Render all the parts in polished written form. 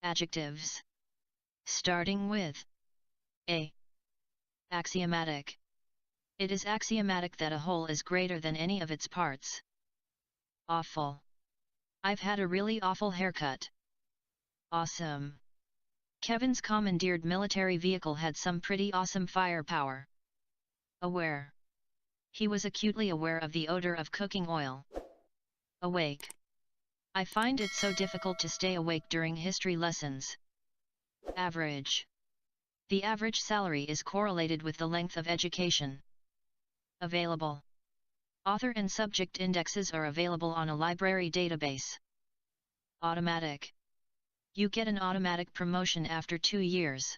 Adjectives. Starting with A. Axiomatic. It is axiomatic that a whole is greater than any of its parts. Awful. I've had a really awful haircut. Awesome. Kevin's commandeered military vehicle had some pretty awesome firepower. Aware. He was acutely aware of the odor of cooking oil. Awake. I find it so difficult to stay awake during history lessons. Average. The average salary is correlated with the length of education. Available. Author and subject indexes are available on a library database. Automatic. You get an automatic promotion after 2 years.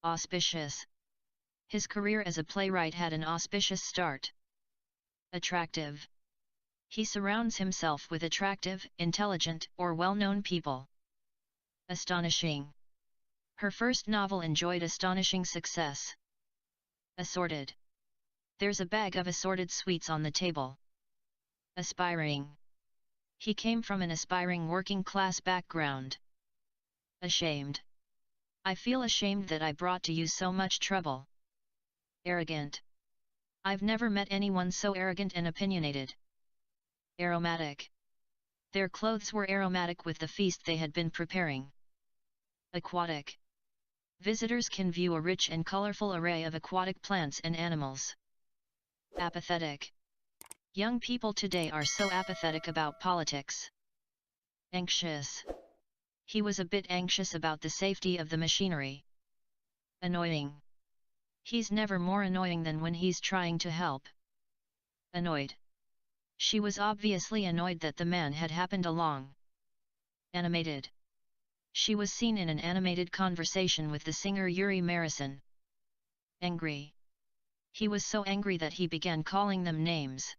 Auspicious. His career as a playwright had an auspicious start. Attractive. He surrounds himself with attractive, intelligent, or well-known people. Astonishing. Her first novel enjoyed astonishing success. Assorted. There's a bag of assorted sweets on the table. Aspiring. He came from an aspiring working-class background. Ashamed. I feel ashamed that I brought to you so much trouble. Arrogant. I've never met anyone so arrogant and opinionated. Aromatic. Their clothes were aromatic with the feast they had been preparing. Aquatic. Visitors can view a rich and colorful array of aquatic plants and animals. Apathetic. Young people today are so apathetic about politics. Anxious. He was a bit anxious about the safety of the machinery. Annoying. He's never more annoying than when he's trying to help. Annoyed. She was obviously annoyed that the man had happened along. Animated. She was seen in an animated conversation with the singer Yuri Marison. Angry. He was so angry that he began calling them names.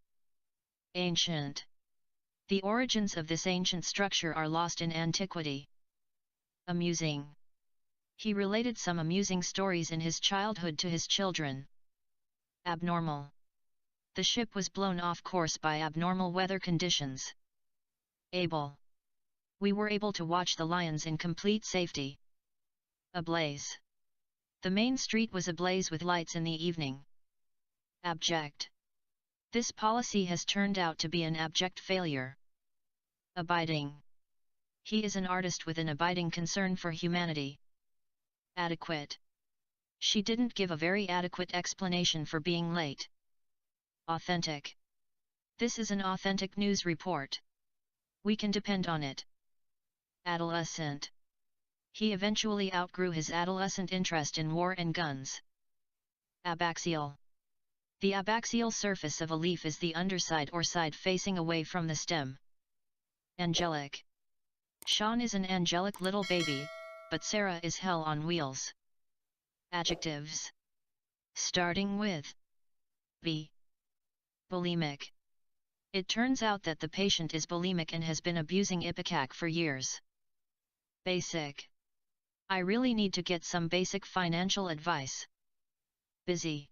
Ancient. The origins of this ancient structure are lost in antiquity. Amusing. He related some amusing stories in his childhood to his children. Abnormal. The ship was blown off course by abnormal weather conditions. Able. We were able to watch the lions in complete safety. Ablaze. The main street was ablaze with lights in the evening. Abject. This policy has turned out to be an abject failure. Abiding. He is an artist with an abiding concern for humanity. Adequate. She didn't give a very adequate explanation for being late. Authentic. This is an authentic news report. We can depend on it. Adolescent. He eventually outgrew his adolescent interest in war and guns. Abaxial. The abaxial surface of a leaf is the underside or side facing away from the stem. Angelic. Sean is an angelic little baby, but Sarah is hell on wheels. Adjectives. Starting with B. Bulimic. It turns out that the patient is bulimic and has been abusing Ipecac for years. Basic. I really need to get some basic financial advice. Busy.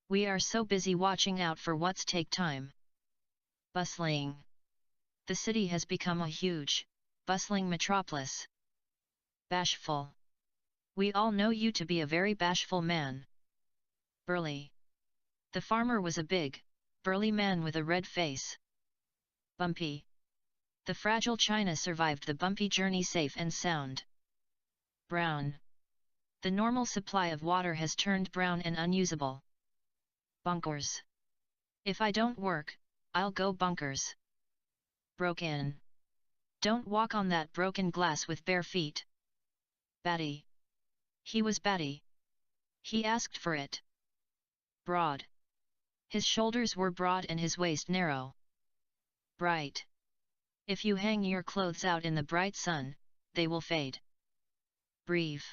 We are so busy watching out for what's take time. Bustling. The city has become a huge, bustling metropolis. Bashful. We all know you to be a very bashful man. Burly. The farmer was a big, burly man with a red face. Bumpy. The fragile china survived the bumpy journey safe and sound. Brown. The normal supply of water has turned brown and unusable. Bunkers. If I don't work, I'll go bunkers. Broken. Don't walk on that broken glass with bare feet. Batty. He was batty. He asked for it. Broad. His shoulders were broad and his waist narrow. Bright. If you hang your clothes out in the bright sun, they will fade. Brief.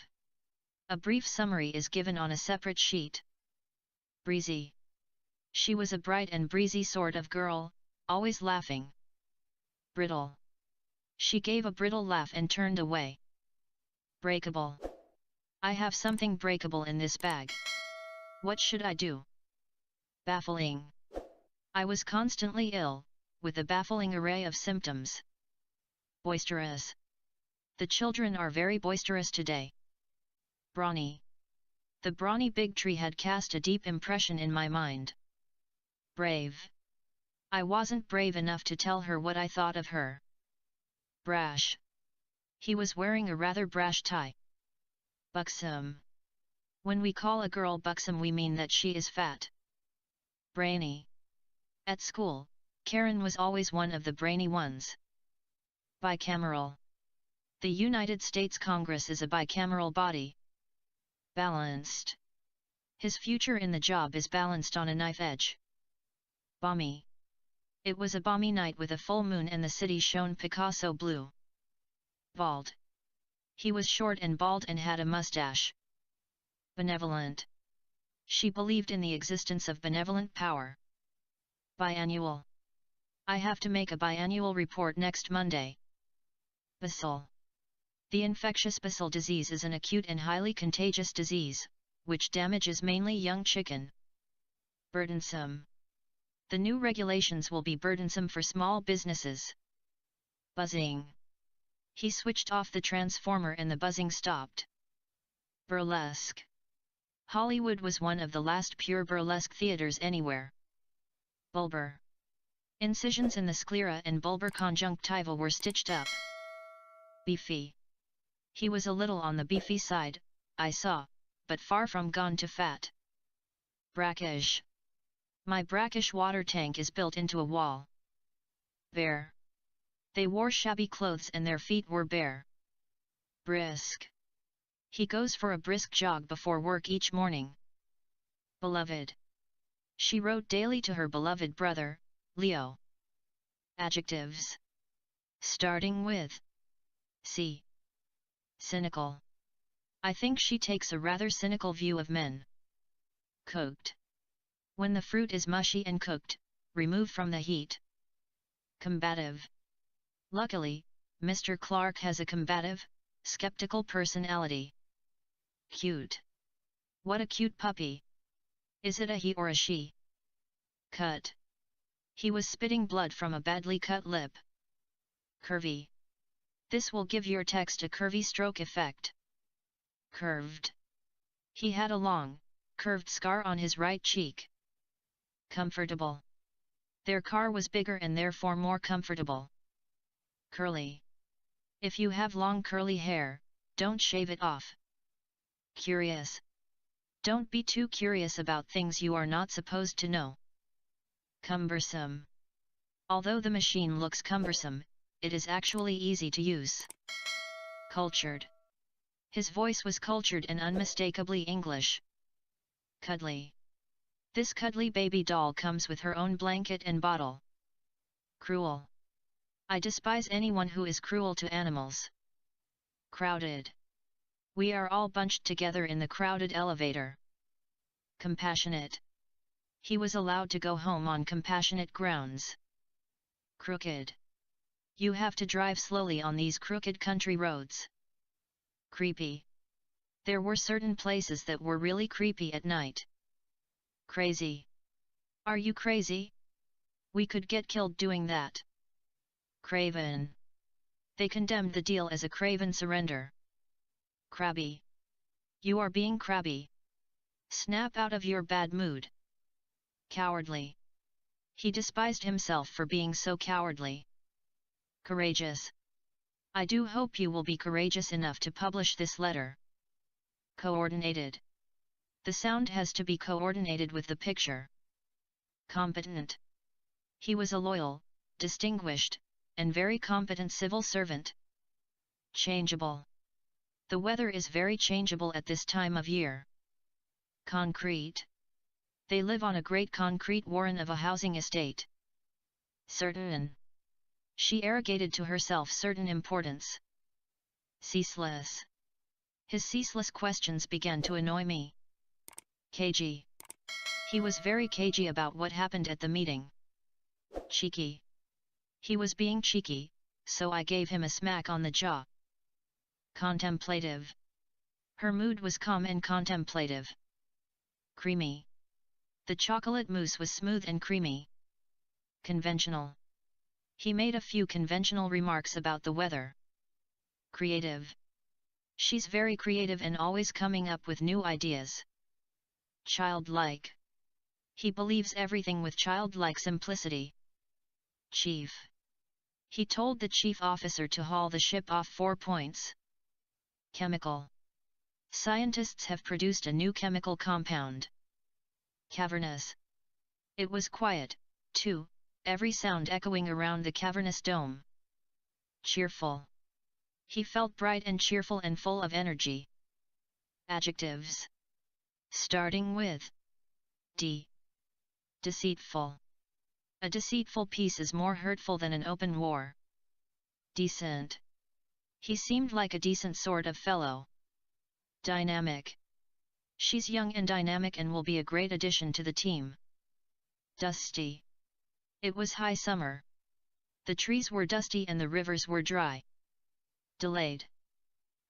A brief summary is given on a separate sheet. Breezy. She was a bright and breezy sort of girl, always laughing. Brittle. She gave a brittle laugh and turned away. Breakable. I have something breakable in this bag. What should I do? Baffling. I was constantly ill, with a baffling array of symptoms. Boisterous. The children are very boisterous today. Brawny. The brawny big tree had cast a deep impression in my mind. Brave. I wasn't brave enough to tell her what I thought of her. Brash. He was wearing a rather brash tie. Buxom. When we call a girl buxom we mean that she is fat. Brainy. At school, Karen was always one of the brainy ones. Bicameral. The United States Congress is a bicameral body. Balanced. His future in the job is balanced on a knife edge. Balmy. It was a balmy night with a full moon and the city shone Picasso blue. Bald. He was short and bald and had a mustache. Benevolent. She believed in the existence of benevolent power. Biannual. I have to make a biannual report next Monday. Bacille. The infectious bacille disease is an acute and highly contagious disease, which damages mainly young chicken. Burdensome. The new regulations will be burdensome for small businesses. Buzzing. He switched off the transformer and the buzzing stopped. Burlesque. Hollywood was one of the last pure burlesque theaters anywhere. Bulbar. Incisions in the sclera and bulbar conjunctiva were stitched up. Beefy. He was a little on the beefy side, I saw, but far from gone to fat. Brackish. My brackish water tank is built into a wall. Bare. They wore shabby clothes and their feet were bare. Brisk. He goes for a brisk jog before work each morning. Beloved. She wrote daily to her beloved brother, Leo. Adjectives. Starting with C. Cynical. I think she takes a rather cynical view of men. Cooked. When the fruit is mushy and cooked, remove from the heat. Combative. Luckily, Mr. Clark has a combative, skeptical personality. Cute. What a cute puppy. Is it a he or a she? Cut. He was spitting blood from a badly cut lip. Curvy. This will give your text a curvy stroke effect. Curved. He had a long, curved scar on his right cheek. Comfortable. Their car was bigger and therefore more comfortable. Curly. If you have long curly hair, don't shave it off. Curious. Don't be too curious about things you are not supposed to know. Cumbersome. Although the machine looks cumbersome, it is actually easy to use. Cultured. His voice was cultured and unmistakably English. Cuddly. This cuddly baby doll comes with her own blanket and bottle. Cruel. I despise anyone who is cruel to animals. Crowded. We are all bunched together in the crowded elevator. Compassionate. He was allowed to go home on compassionate grounds. Crooked. You have to drive slowly on these crooked country roads. Creepy. There were certain places that were really creepy at night. Crazy. Are you crazy? We could get killed doing that. Craven. They condemned the deal as a craven surrender. Crabby. You are being crabby. Snap out of your bad mood. Cowardly. He despised himself for being so cowardly. Courageous. I do hope you will be courageous enough to publish this letter. Coordinated. The sound has to be coordinated with the picture. Competent. He was a loyal, distinguished, and very competent civil servant. Changeable. The weather is very changeable at this time of year. Concrete. They live on a great concrete warren of a housing estate. Certain. She arrogated to herself certain importance. Ceaseless. His ceaseless questions began to annoy me. Cagey. He was very cagey about what happened at the meeting. Cheeky. He was being cheeky, so I gave him a smack on the jaw. Contemplative. Her mood was calm and contemplative. Creamy. The chocolate mousse was smooth and creamy. Conventional. He made a few conventional remarks about the weather. Creative. She's very creative and always coming up with new ideas. Childlike. He believes everything with childlike simplicity. Chief. He told the chief officer to haul the ship off 4 points. Chemical. Scientists have produced a new chemical compound. Cavernous. It was quiet, too, every sound echoing around the cavernous dome. Cheerful. He felt bright and cheerful and full of energy. Adjectives. Starting with D. Deceitful. A deceitful peace is more hurtful than an open war. Decent. He seemed like a decent sort of fellow. Dynamic. She's young and dynamic and will be a great addition to the team. Dusty. It was high summer. The trees were dusty and the rivers were dry. Delayed.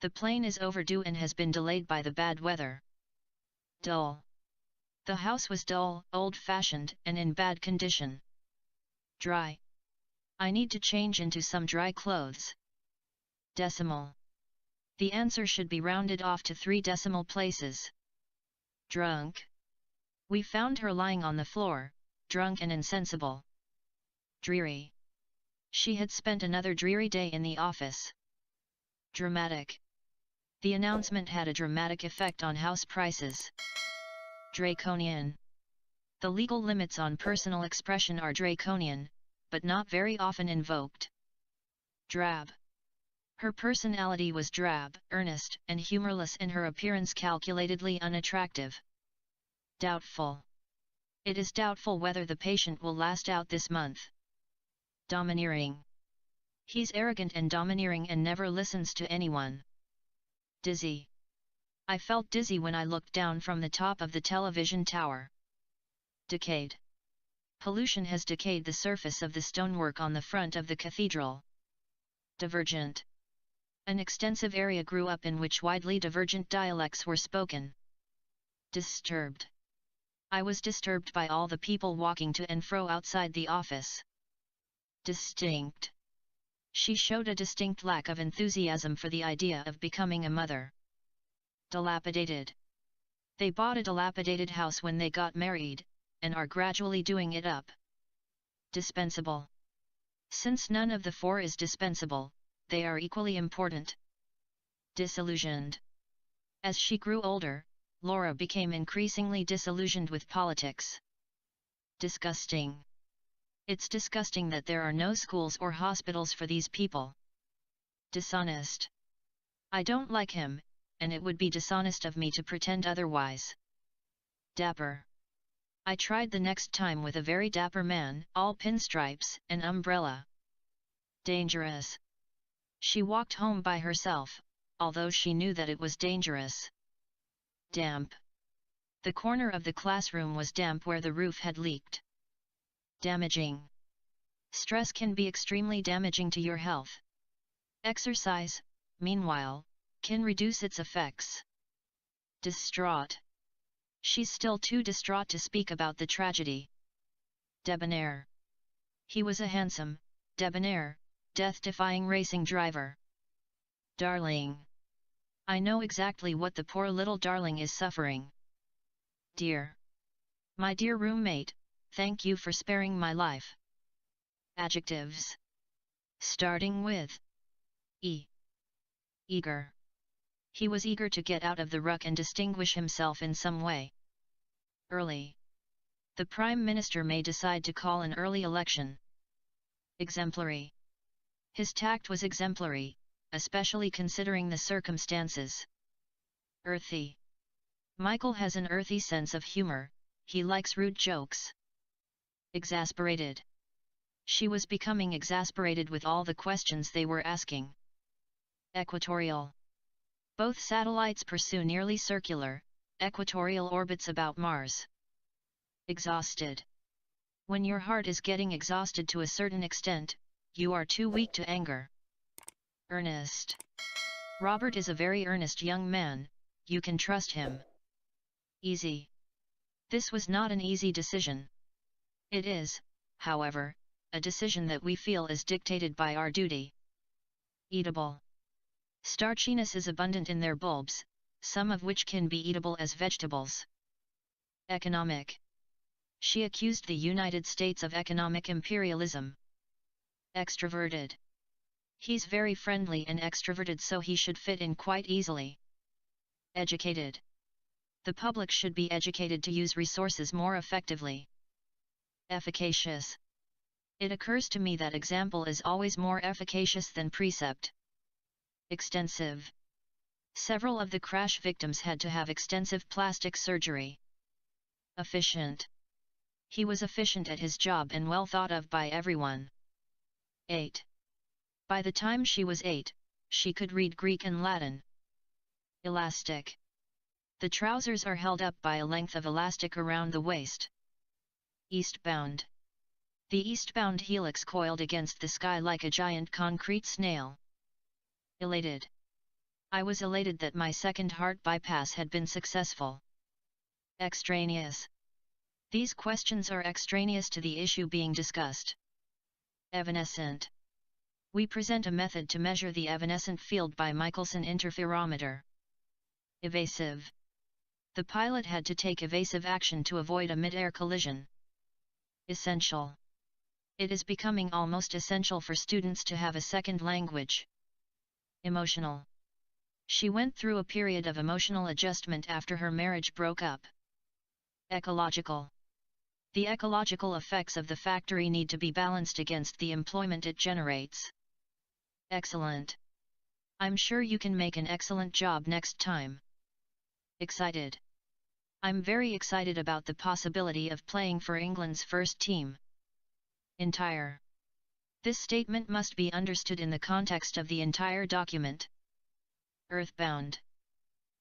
The plane is overdue and has been delayed by the bad weather. Dull. The house was dull, old-fashioned, and in bad condition. Dry. I need to change into some dry clothes. Decimal. The answer should be rounded off to 3 decimal places. Drunk. We found her lying on the floor, drunk and insensible. Dreary. She had spent another dreary day in the office. Dramatic. The announcement had a dramatic effect on house prices. Draconian. The legal limits on personal expression are draconian, but not very often invoked. Drab. Her personality was drab, earnest, and humorless, and her appearance calculatedly unattractive. Doubtful. It is doubtful whether the patient will last out this month. Domineering. He's arrogant and domineering and never listens to anyone. Dizzy. I felt dizzy when I looked down from the top of the television tower. Decayed. Pollution has decayed the surface of the stonework on the front of the cathedral. Divergent. An extensive area grew up in which widely divergent dialects were spoken. Disturbed. I was disturbed by all the people walking to and fro outside the office. Distinct. She showed a distinct lack of enthusiasm for the idea of becoming a mother. Dilapidated. They bought a dilapidated house when they got married, and are gradually doing it up. Dispensable. Since none of the 4 is dispensable, they are equally important. Disillusioned. As she grew older, Laura became increasingly disillusioned with politics. Disgusting. It's disgusting that there are no schools or hospitals for these people. Dishonest. I don't like him, and it would be dishonest of me to pretend otherwise. Dapper. I tried the next time with a very dapper man, all pinstripes, and umbrella. Dangerous. She walked home by herself, although she knew that it was dangerous. Damp. The corner of the classroom was damp where the roof had leaked. Damaging. Stress can be extremely damaging to your health. Exercise, meanwhile, can reduce its effects. Distraught. She's still too distraught to speak about the tragedy. Debonair. He was a handsome, debonair, death-defying racing driver. Darling. I know exactly what the poor little darling is suffering. Dear. My dear roommate, thank you for sparing my life. Adjectives. Starting with E. Eager. He was eager to get out of the ruck and distinguish himself in some way. Early. The Prime Minister may decide to call an early election. Exemplary. His tact was exemplary, especially considering the circumstances. Earthy. Michael has an earthy sense of humor, he likes rude jokes. Exasperated. She was becoming exasperated with all the questions they were asking. Equatorial. Both satellites pursue nearly circular, equatorial orbits about Mars. Exhausted. When your heart is getting exhausted to a certain extent, you are too weak to anger. Earnest. Robert is a very earnest young man, you can trust him. Easy. This was not an easy decision. It is, however, a decision that we feel is dictated by our duty. Eatable. Starchiness is abundant in their bulbs, some of which can be eatable as vegetables. Economic. She accused the United States of economic imperialism. Extroverted. He's very friendly and extroverted, so he should fit in quite easily. Educated. The public should be educated to use resources more effectively. Efficacious. It occurs to me that example is always more efficacious than precept. Extensive. Several of the crash victims had to have extensive plastic surgery. Efficient. He was efficient at his job and well thought of by everyone. 8. By the time she was 8, she could read Greek and Latin. Elastic. The trousers are held up by a length of elastic around the waist. Eastbound. The eastbound helix coiled against the sky like a giant concrete snail. Elated. I was elated that my second heart bypass had been successful. Extraneous. These questions are extraneous to the issue being discussed. Evanescent. We present a method to measure the evanescent field by Michelson interferometer. Evasive. The pilot had to take evasive action to avoid a mid-air collision. Essential. It is becoming almost essential for students to have a second language. Emotional. She went through a period of emotional adjustment after her marriage broke up. Ecological. The ecological effects of the factory need to be balanced against the employment it generates. Excellent. I'm sure you can make an excellent job next time. Excited. I'm very excited about the possibility of playing for England's first team. Entire. This statement must be understood in the context of the entire document. Earthbound.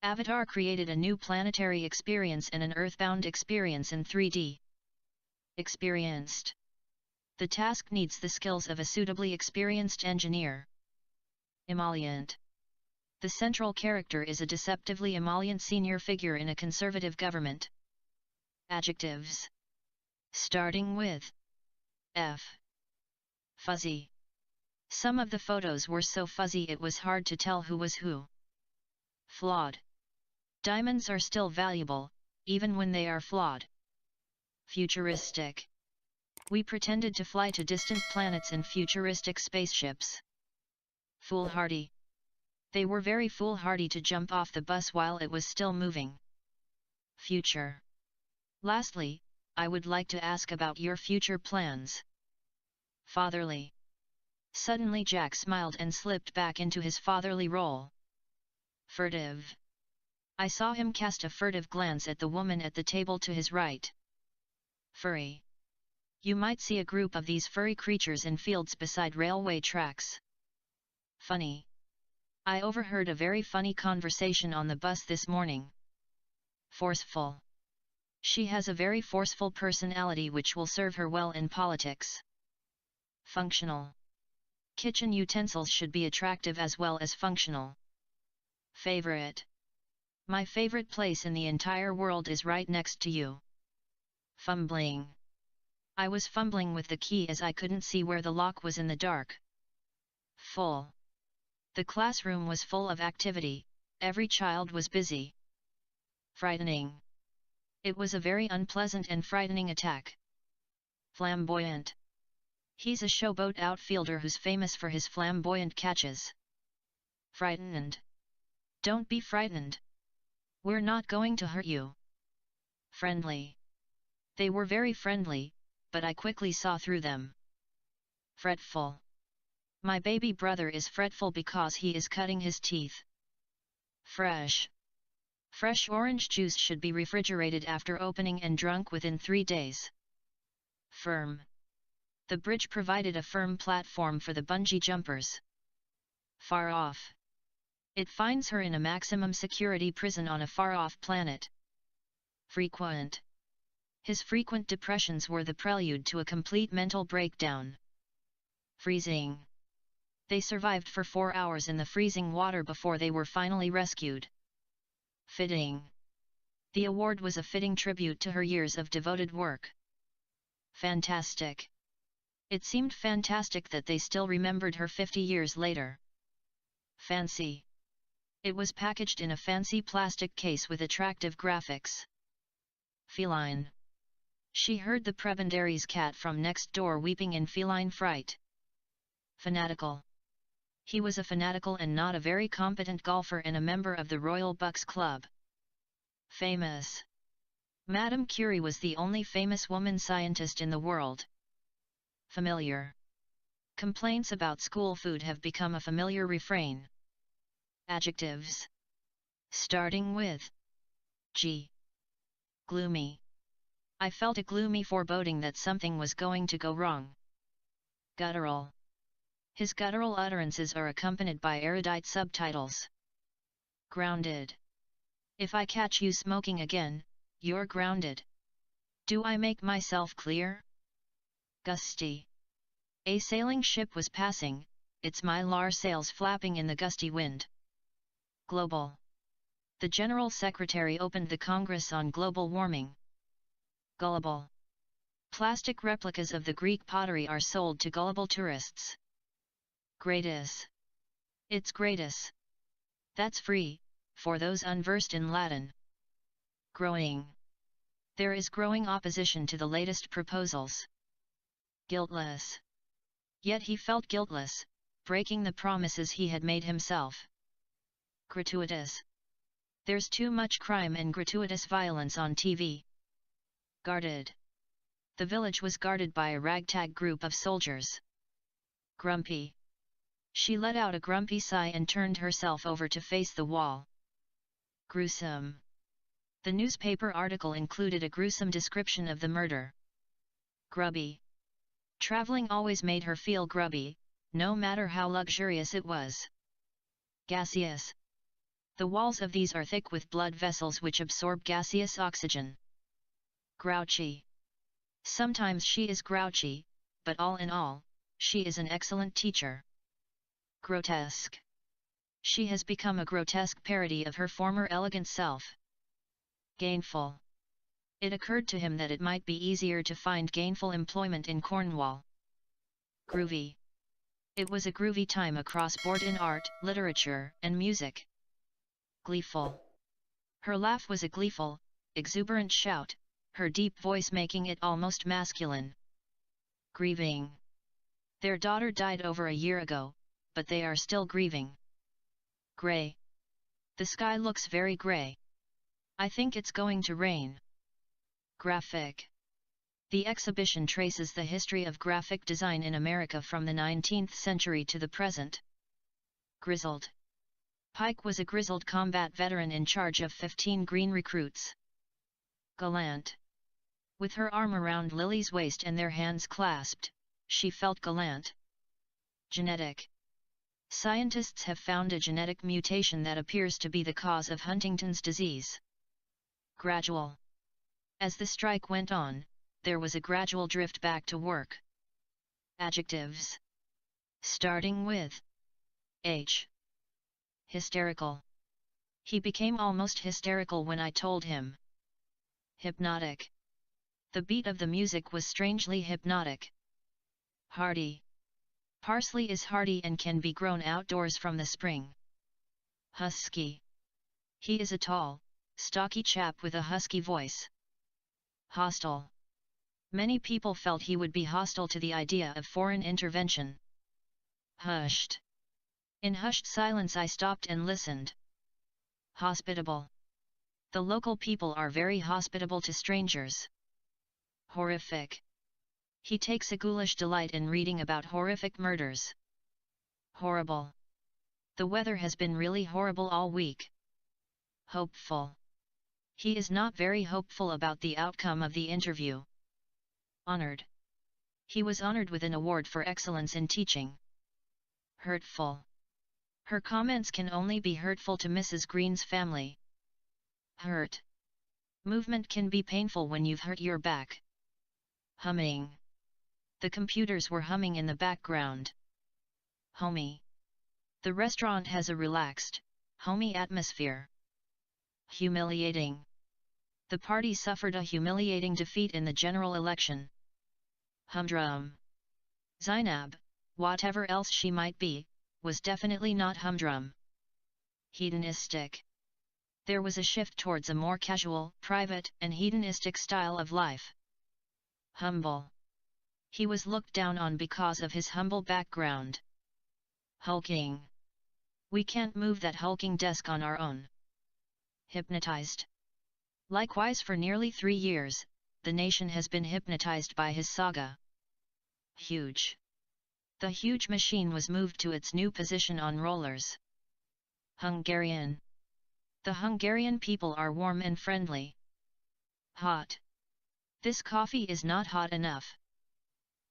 Avatar created a new planetary experience and an earthbound experience in 3D. Experienced. The task needs the skills of a suitably experienced engineer. Emollient. The central character is a deceptively emollient senior figure in a conservative government. Adjectives. Starting with F. Fuzzy. Some of the photos were so fuzzy it was hard to tell who was who. Flawed. Diamonds are still valuable, even when they are flawed. Futuristic. We pretended to fly to distant planets in futuristic spaceships. Foolhardy. They were very foolhardy to jump off the bus while it was still moving. Future. Lastly, I would like to ask about your future plans. Fatherly. Suddenly Jack smiled and slipped back into his fatherly role. Furtive. I saw him cast a furtive glance at the woman at the table to his right. Furry. You might see a group of these furry creatures in fields beside railway tracks. Funny. I overheard a very funny conversation on the bus this morning. Forceful. She has a very forceful personality which will serve her well in politics. Functional. Kitchen utensils should be attractive as well as functional. Favorite. My favorite place in the entire world is right next to you. Fumbling. I was fumbling with the key as I couldn't see where the lock was in the dark. Full. The classroom was full of activity, every child was busy. Frightening. It was a very unpleasant and frightening attack. Flamboyant. He's a showboat outfielder who's famous for his flamboyant catches. Frightened. Don't be frightened. We're not going to hurt you. Friendly. They were very friendly, but I quickly saw through them. Fretful. My baby brother is fretful because he is cutting his teeth. Fresh. Fresh orange juice should be refrigerated after opening and drunk within 3 days. Firm. The bridge provided a firm platform for the bungee jumpers. Far off. It finds her in a maximum security prison on a far-off planet. Frequent. His frequent depressions were the prelude to a complete mental breakdown. Freezing. They survived for 4 hours in the freezing water before they were finally rescued. Fitting. The award was a fitting tribute to her years of devoted work. Fantastic. It seemed fantastic that they still remembered her 50 years later. Fancy. It was packaged in a fancy plastic case with attractive graphics. Feline. She heard the prebendary's cat from next door weeping in feline fright. Fanatical. He was a fanatical and not a very competent golfer and a member of the Royal Bucks Club. Famous. Madame Curie was the only famous woman scientist in the world. Familiar. Complaints about school food have become a familiar refrain. Adjectives. Starting with G. Gloomy. I felt a gloomy foreboding that something was going to go wrong. Guttural. His guttural utterances are accompanied by erudite subtitles. Grounded. If I catch you smoking again, you're grounded. Do I make myself clear? Gusty. A sailing ship was passing, its mylar sails flapping in the gusty wind. Global. The General Secretary opened the Congress on global warming. Gullible. Plastic replicas of the Greek pottery are sold to gullible tourists. Gratis. It's gratis. That's free, for those unversed in Latin. Growing. There is growing opposition to the latest proposals. Guiltless. Yet he felt guiltless, breaking the promises he had made himself. Gratuitous. There's too much crime and gratuitous violence on TV. Guarded. The village was guarded by a ragtag group of soldiers. Grumpy. She let out a grumpy sigh and turned herself over to face the wall. Gruesome. The newspaper article included a gruesome description of the murder. Grubby. Traveling always made her feel grubby, no matter how luxurious it was. Gaseous. The walls of these are thick with blood vessels which absorb gaseous oxygen. Grouchy. Sometimes she is grouchy, but all in all, she is an excellent teacher. Grotesque. She has become a grotesque parody of her former elegant self. Gainful. It occurred to him that it might be easier to find gainful employment in Cornwall. Groovy. It was a groovy time across board in art, literature, and music. Gleeful. Her laugh was a gleeful, exuberant shout, her deep voice making it almost masculine. Grieving. Their daughter died over a year ago, but they are still grieving. Grey. The sky looks very grey. I think it's going to rain. Graphic. The exhibition traces the history of graphic design in America from the 19th century to the present. Grizzled. Pike was a grizzled combat veteran in charge of 15 green recruits. Gallant. With her arm around Lily's waist and their hands clasped, she felt gallant. Genetic. Scientists have found a genetic mutation that appears to be the cause of Huntington's disease. Gradual. As the strike went on, there was a gradual drift back to work. Adjectives. Starting with H. Hysterical. He became almost hysterical when I told him. Hypnotic. The beat of the music was strangely hypnotic. Hardy. Parsley is hardy and can be grown outdoors from the spring. Husky. He is a tall, stocky chap with a husky voice. Hostile. Many people felt he would be hostile to the idea of foreign intervention. Hushed. In hushed silence I stopped and listened. Hospitable. The local people are very hospitable to strangers. Horrific. He takes a ghoulish delight in reading about horrific murders. Horrible. The weather has been really horrible all week. Hopeful. He is not very hopeful about the outcome of the interview. Honored. He was honored with an award for excellence in teaching. Hurtful. Her comments can only be hurtful to Mrs. Green's family. Hurt. Movement can be painful when you've hurt your back. Humming. The computers were humming in the background. Homey. The restaurant has a relaxed, homey atmosphere. Humiliating. The party suffered a humiliating defeat in the general election. Humdrum. Zainab, whatever else she might be, was definitely not humdrum. Hedonistic. There was a shift towards a more casual, private, and hedonistic style of life. Humble. He was looked down on because of his humble background. Hulking. We can't move that hulking desk on our own. Hypnotized. Likewise, for nearly 3 years, the nation has been hypnotized by his saga. Huge. The huge machine was moved to its new position on rollers. Hungarian. The Hungarian people are warm and friendly. Hot. This coffee is not hot enough.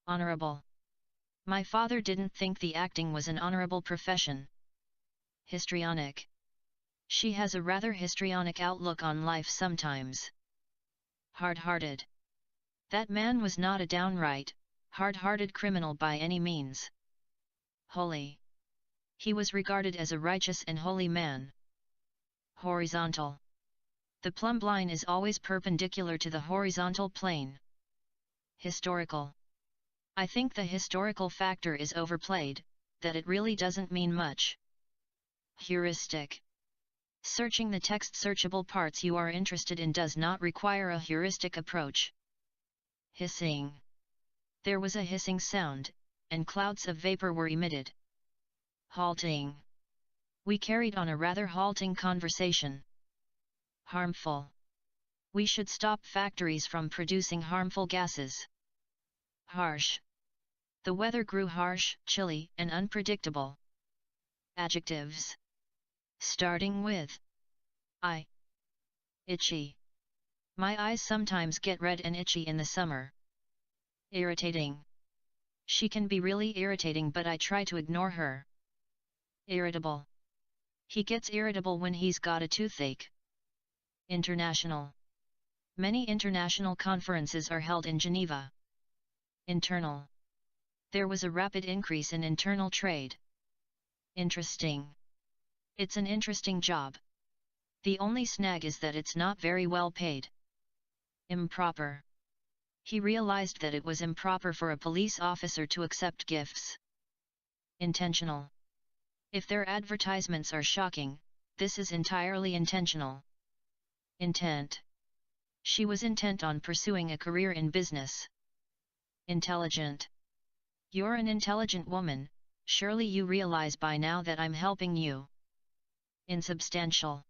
Honorable. My father didn't think the acting was an honorable profession. Histrionic. She has a rather histrionic outlook on life sometimes. Hard-hearted. That man was not a downright, hard-hearted criminal by any means. Holy. He was regarded as a righteous and holy man. Horizontal. The plumb line is always perpendicular to the horizontal plane. Historical. I think the historical factor is overplayed, that it really doesn't mean much. Heuristic. Searching the text searchable parts you are interested in does not require a heuristic approach. Hissing. There was a hissing sound, and clouds of vapor were emitted. Halting. We carried on a rather halting conversation. Harmful. We should stop factories from producing harmful gases. Harsh. The weather grew harsh, chilly, and unpredictable. Adjectives. Starting with I. Itchy. My eyes sometimes get red and itchy in the summer. Irritating. She can be really irritating, but I try to ignore her. Irritable. He gets irritable when he's got a toothache. International. Many international conferences are held in Geneva. Internal. There was a rapid increase in internal trade. Interesting. It's an interesting job. The only snag is that it's not very well paid. Improper. He realized that it was improper for a police officer to accept gifts. Intentional. If their advertisements are shocking, this is entirely intentional. Intent. She was intent on pursuing a career in business. Intelligent. You're an intelligent woman, surely you realize by now that I'm helping you. Insubstantial.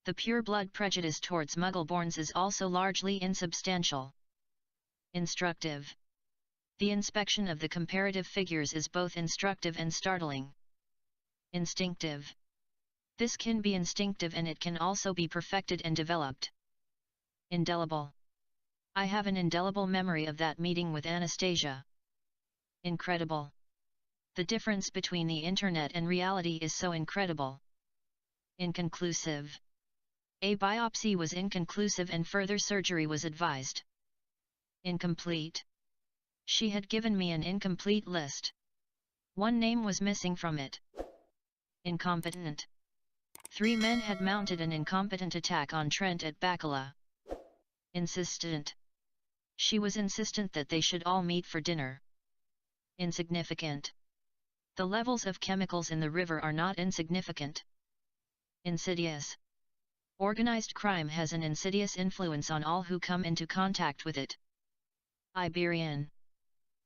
The pure-blood prejudice towards Muggle-borns is also largely insubstantial. Instructive. The inspection of the comparative figures is both instructive and startling. Instinctive. This can be instinctive and it can also be perfected and developed. Indelible. I have an indelible memory of that meeting with Anastasia. Incredible. The difference between the internet and reality is so incredible. Inconclusive. A biopsy was inconclusive and further surgery was advised. Incomplete. She had given me an incomplete list. One name was missing from it. Incompetent. 3 men had mounted an incompetent attack on Trent at Bacala. Insistent. She was insistent that they should all meet for dinner. Insignificant. The levels of chemicals in the river are not insignificant. Insidious. Organized crime has an insidious influence on all who come into contact with it. Iberian.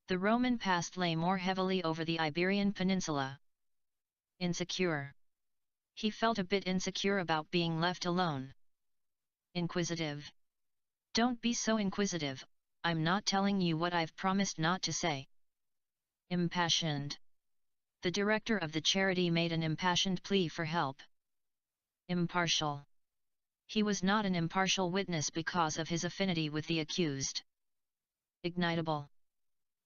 The Roman past lay more heavily over the Iberian Peninsula. Insecure. He felt a bit insecure about being left alone. Inquisitive. Don't be so inquisitive, I'm not telling you what I've promised not to say. Impassioned. The director of the charity made an impassioned plea for help. Impartial. He was not an impartial witness because of his affinity with the accused. Ignitable.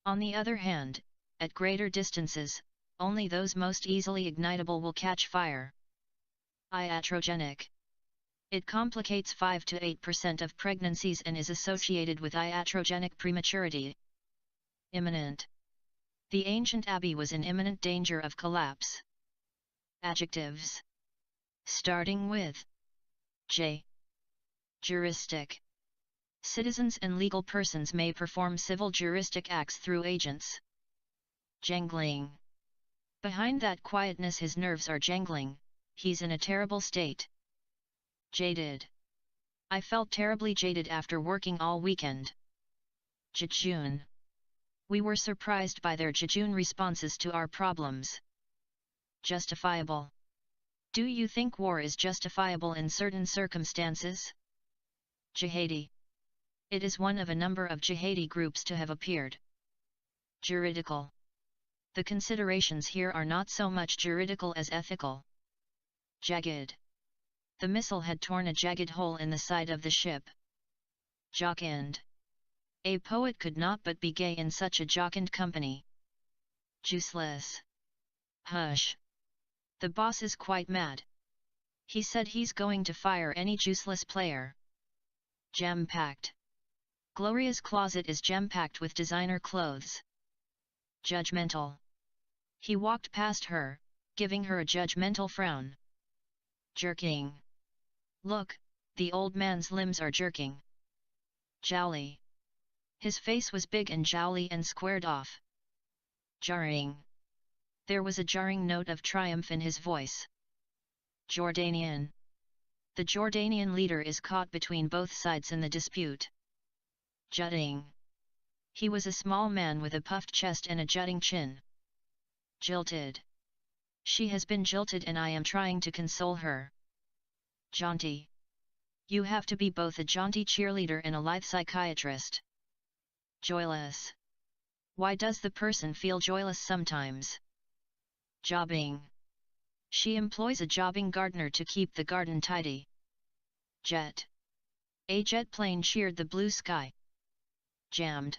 On the other hand, at greater distances, only those most easily ignitable will catch fire. Iatrogenic. It complicates 5 to 8% of pregnancies and is associated with iatrogenic prematurity. Imminent. The ancient abbey was in imminent danger of collapse. Adjectives. Starting with J. Juristic. Citizens and legal persons may perform civil juristic acts through agents. Jangling. Behind that quietness his nerves are jangling, he's in a terrible state. Jaded. I felt terribly jaded after working all weekend. Jejun. We were surprised by their jejun responses to our problems. Justifiable. Do you think war is justifiable in certain circumstances? Jihadi. It is one of a number of jihadi groups to have appeared. Juridical. The considerations here are not so much juridical as ethical. Jagged. The missile had torn a jagged hole in the side of the ship. Jocund. A poet could not but be gay in such a jocund company. Juiceless. Hush. The boss is quite mad. He said he's going to fire any juiceless player. Jam-packed. Gloria's closet is jam-packed with designer clothes. Judgmental. He walked past her, giving her a judgmental frown. Jerking. Look, the old man's limbs are jerking. Jowly. His face was big and jowly and squared off. Jarring. There was a jarring note of triumph in his voice. Jordanian. The Jordanian leader is caught between both sides in the dispute. Jutting. He was a small man with a puffed chest and a jutting chin. Jilted. She has been jilted and I am trying to console her. Jaunty. You have to be both a jaunty cheerleader and a lithe psychiatrist. Joyless. Why does the person feel joyless sometimes? Jobbing. She employs a jobbing gardener to keep the garden tidy. Jet. A jet plane sheared the blue sky. Jammed.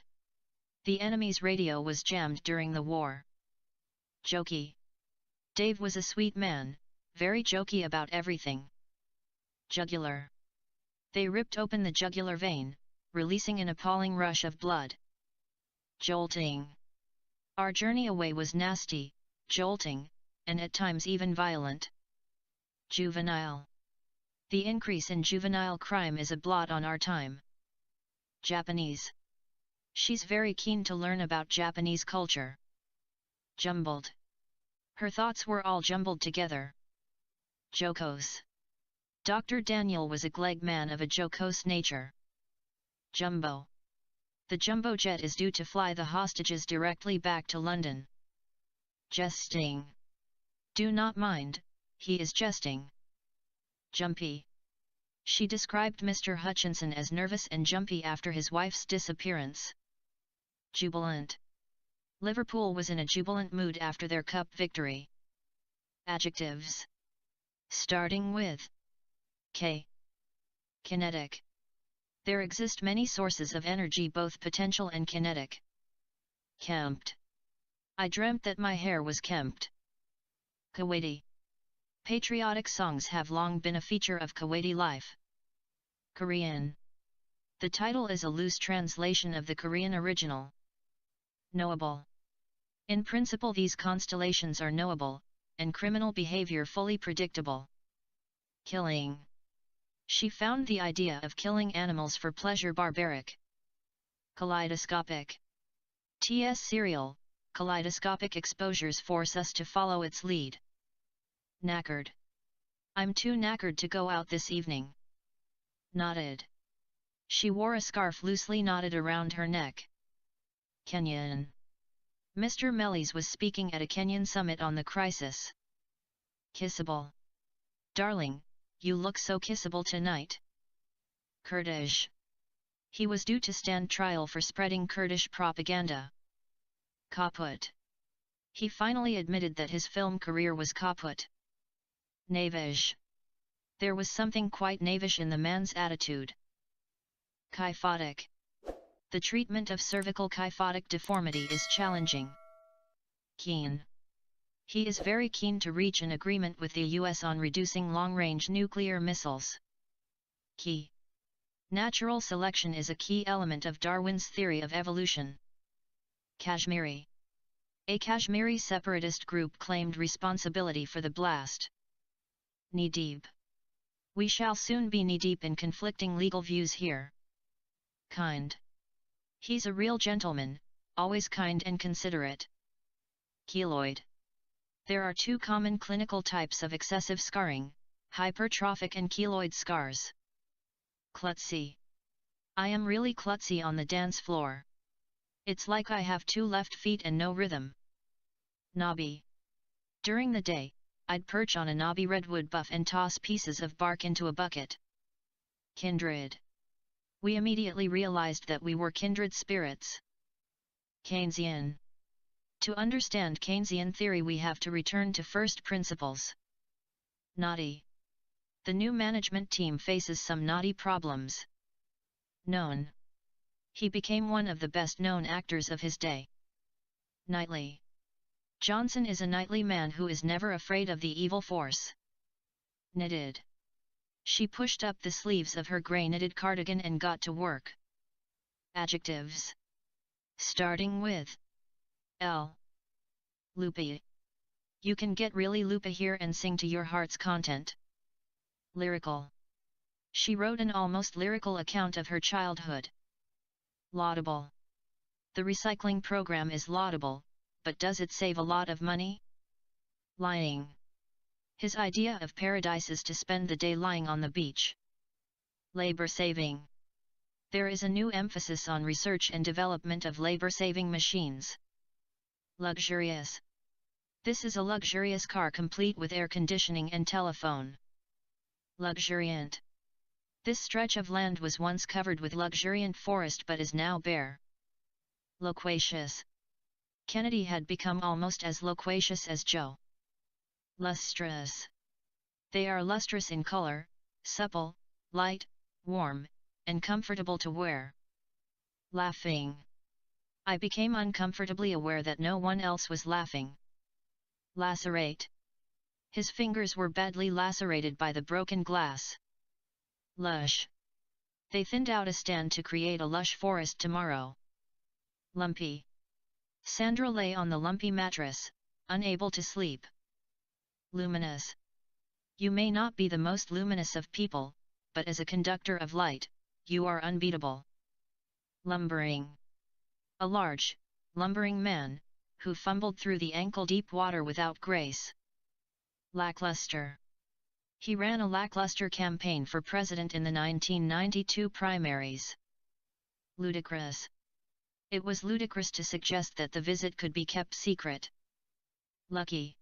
The enemy's radio was jammed during the war. Jokey. Dave was a sweet man, very jokey about everything. Jugular. They ripped open the jugular vein, releasing an appalling rush of blood. Jolting. Our journey away was nasty, jolting, and at times even violent. Juvenile. The increase in juvenile crime is a blot on our time. Japanese. She's very keen to learn about Japanese culture. Jumbled. Her thoughts were all jumbled together. Jocose. Dr. Daniel was a gleg man of a jocose nature. Jumbo. The jumbo jet is due to fly the hostages directly back to London. Jesting. Do not mind, he is jesting. Jumpy. She described Mr. Hutchinson as nervous and jumpy after his wife's disappearance. Jubilant. Liverpool was in a jubilant mood after their cup victory. Adjectives. Starting with K. Kinetic. There exist many sources of energy, both potential and kinetic. Kempt. I dreamt that my hair was kempt. Kuwaiti. Patriotic songs have long been a feature of Kuwaiti life. Korean. The title is a loose translation of the Korean original. Knowable. In principle, these constellations are knowable, and criminal behavior fully predictable. Killing. She found the idea of killing animals for pleasure barbaric. Kaleidoscopic. T.S. serial, kaleidoscopic exposures force us to follow its lead. Knackered. I'm too knackered to go out this evening. Knotted. She wore a scarf loosely knotted around her neck. Kenyan. Mr. Mellies was speaking at a Kenyan summit on the crisis. Kissable. Darling, you look so kissable tonight. Kurdish. He was due to stand trial for spreading Kurdish propaganda. Kaput. He finally admitted that his film career was kaput. Knavish. There was something quite knavish in the man's attitude. Kyphotic. The treatment of cervical kyphotic deformity is challenging. Keen. He is very keen to reach an agreement with the US on reducing long-range nuclear missiles. Key. Natural selection is a key element of Darwin's theory of evolution. Kashmiri. A Kashmiri separatist group claimed responsibility for the blast. Knee-deep. We shall soon be knee-deep in conflicting legal views here. Kind. He's a real gentleman, always kind and considerate. Keloid. There are two common clinical types of excessive scarring, hypertrophic and keloid scars. Klutzy. I am really klutzy on the dance floor. It's like I have two left feet and no rhythm. Knobby. During the day, I'd perch on a knobby redwood buff and toss pieces of bark into a bucket. Kindred. We immediately realized that we were kindred spirits. Keynesian. To understand Keynesian theory we have to return to first principles. Naughty. The new management team faces some naughty problems. Known. He became one of the best-known actors of his day. Knightly. Johnson is a knightly man who is never afraid of the evil force. Knitted. She pushed up the sleeves of her grey-knitted cardigan and got to work. Adjectives. Starting with L. Loopy. You can get really loopy here and sing to your heart's content. Lyrical. She wrote an almost lyrical account of her childhood. Laudable. The recycling program is laudable, but does it save a lot of money? Lying. His idea of paradise is to spend the day lying on the beach. Labor-saving. There is a new emphasis on research and development of labor-saving machines. Luxurious. This is a luxurious car complete with air conditioning and telephone. Luxuriant. This stretch of land was once covered with luxuriant forest but is now bare. Loquacious. Kennedy had become almost as loquacious as Joe. Lustrous. They are lustrous in color, supple, light, warm, and comfortable to wear. Laughing. I became uncomfortably aware that no one else was laughing. Lacerate. His fingers were badly lacerated by the broken glass. Lush. They thinned out a stand to create a lush forest tomorrow. Lumpy. Sandra lay on the lumpy mattress, unable to sleep. Luminous. You may not be the most luminous of people, but as a conductor of light, you are unbeatable. Lumbering. A large, lumbering man, who fumbled through the ankle-deep water without grace. Lackluster. He ran a lackluster campaign for president in the 1992 primaries. Ludicrous. It was ludicrous to suggest that the visit could be kept secret. Lucky.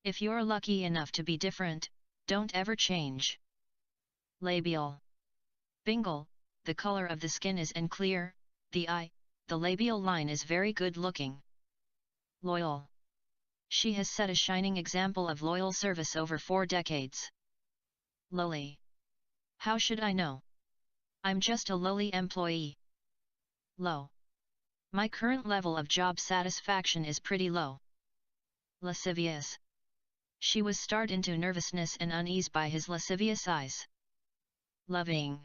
If you're lucky enough to be different, don't ever change. Labial. Bingle, the color of the skin is unclear, the labial line is very good looking. Loyal. She has set a shining example of loyal service over 4 decades. Lowly. How should I know? I'm just a lowly employee. Low. My current level of job satisfaction is pretty low. Lascivious. She was startled into nervousness and unease by his lascivious eyes. Loving.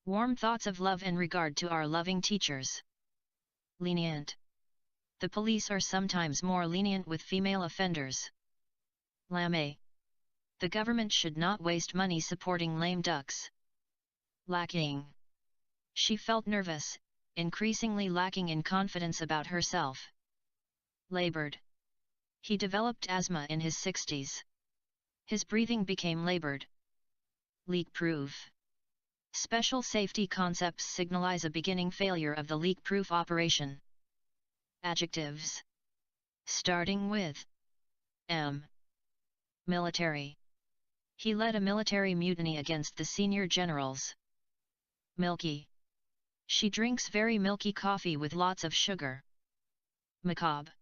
Warm thoughts of love and regard to our loving teachers. Lenient. The police are sometimes more lenient with female offenders. Lame. The government should not waste money supporting lame ducks. Lacking. She felt nervous, increasingly lacking in confidence about herself. Labored. He developed asthma in his 60s. His breathing became labored. Leak-proof. Special safety concepts signalize a beginning failure of the leak-proof operation. Adjectives. Starting with M. Military. He led a military mutiny against the senior generals. Milky. She drinks very milky coffee with lots of sugar. Macabre.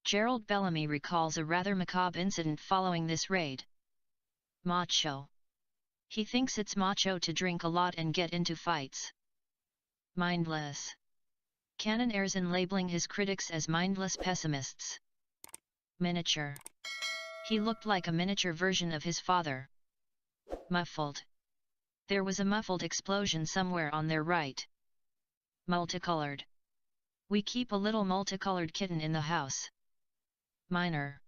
Gerald Bellamy recalls a rather macabre incident following this raid. Macho. He thinks it's macho to drink a lot and get into fights. Mindless. Cannon errs in labeling his critics as mindless pessimists. Miniature. He looked like a miniature version of his father. Muffled. There was a muffled explosion somewhere on their right. Multicolored. We keep a little multicolored kitten in the house. Minor.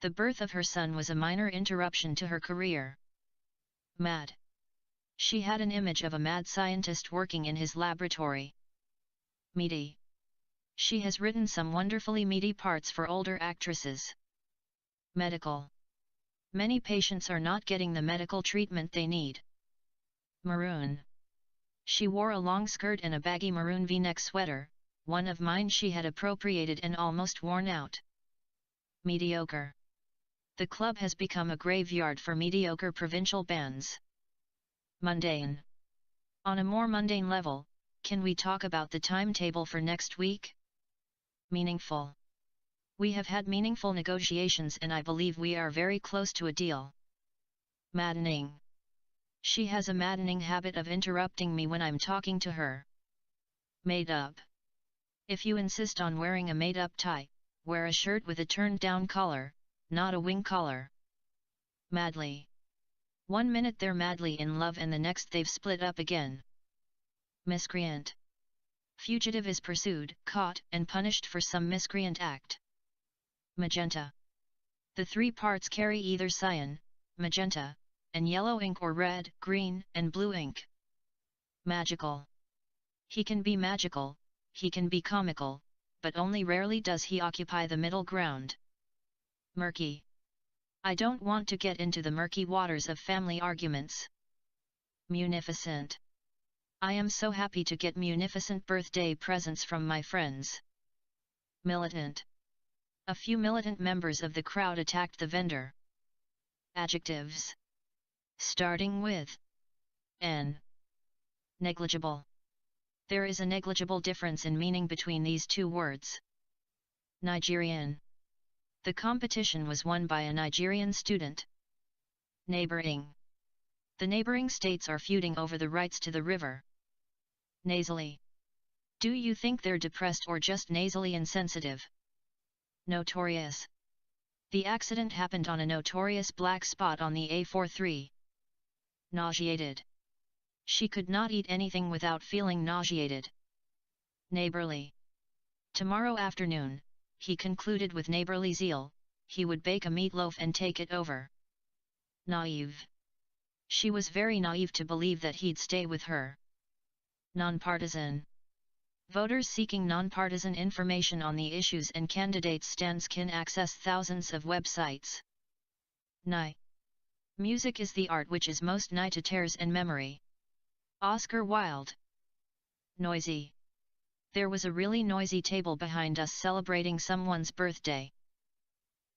The birth of her son was a minor interruption to her career. Mad. She had an image of a mad scientist working in his laboratory. Meaty. She has written some wonderfully meaty parts for older actresses. Medical. Many patients are not getting the medical treatment they need. Maroon. She wore a long skirt and a baggy maroon v-neck sweater, one of mine she had appropriated and almost worn out. Mediocre. The club has become a graveyard for mediocre provincial bands. Mundane. On a more mundane level, can we talk about the timetable for next week? Meaningful. We have had meaningful negotiations and I believe we are very close to a deal. Maddening. She has a maddening habit of interrupting me when I'm talking to her. Made up. If you insist on wearing a made-up tie, wear a shirt with a turned-down collar, not a wing collar. Madly. 1 minute they're madly in love and the next they've split up again. Miscreant. Fugitive is pursued, caught, and punished for some miscreant act. Magenta. The three parts carry either cyan, magenta, and yellow ink or red, green, and blue ink. Magical. He can be magical, he can be comical, but only rarely does he occupy the middle ground. Murky. I don't want to get into the murky waters of family arguments. Munificent. I am so happy to get munificent birthday presents from my friends. Militant. A few militant members of the crowd attacked the vendor. Adjectives. Starting with N. Negligible. There is a negligible difference in meaning between these two words. Nigerian. The competition was won by a Nigerian student. Neighboring. The neighboring states are feuding over the rights to the river. Nasally. Do you think they're depressed or just nasally insensitive? Notorious. The accident happened on a notorious black spot on the A43. Nauseated. She could not eat anything without feeling nauseated. Neighborly. Tomorrow afternoon, he concluded with neighborly zeal, he would bake a meatloaf and take it over. Naive. She was very naive to believe that he'd stay with her. Nonpartisan. Voters seeking nonpartisan information on the issues and candidates' stands can access thousands of websites. Nigh. Music is the art which is most nigh to tears and memory. Oscar Wilde. Noisy. There was a really noisy table behind us celebrating someone's birthday.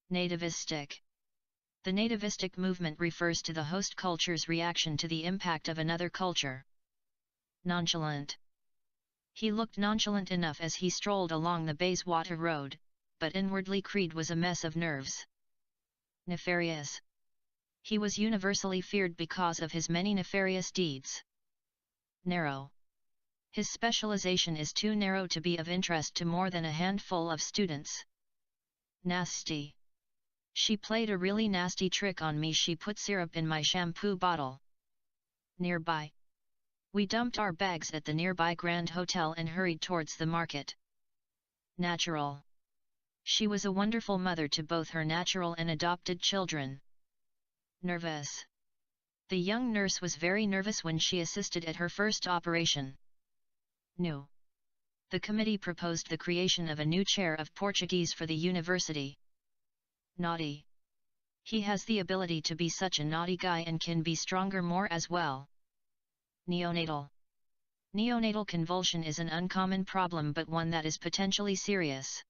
Nativistic. The nativistic movement refers to the host culture's reaction to the impact of another culture. Nonchalant. He looked nonchalant enough as he strolled along the Bayswater Road, but inwardly Creed was a mess of nerves. Nefarious. He was universally feared because of his many nefarious deeds. Narrow. His specialization is too narrow to be of interest to more than a handful of students. Nasty. She played a really nasty trick on me. She put syrup in my shampoo bottle. Nearby. We dumped our bags at the nearby Grand Hotel and hurried towards the market. Natural. She was a wonderful mother to both her natural and adopted children. Nervous. The young nurse was very nervous when she assisted at her first operation. New. The committee proposed the creation of a new chair of Portuguese for the university. Naughty. He has the ability to be such a naughty guy and can be stronger more as well. Neonatal. Neonatal convulsion is an uncommon problem but one that is potentially serious.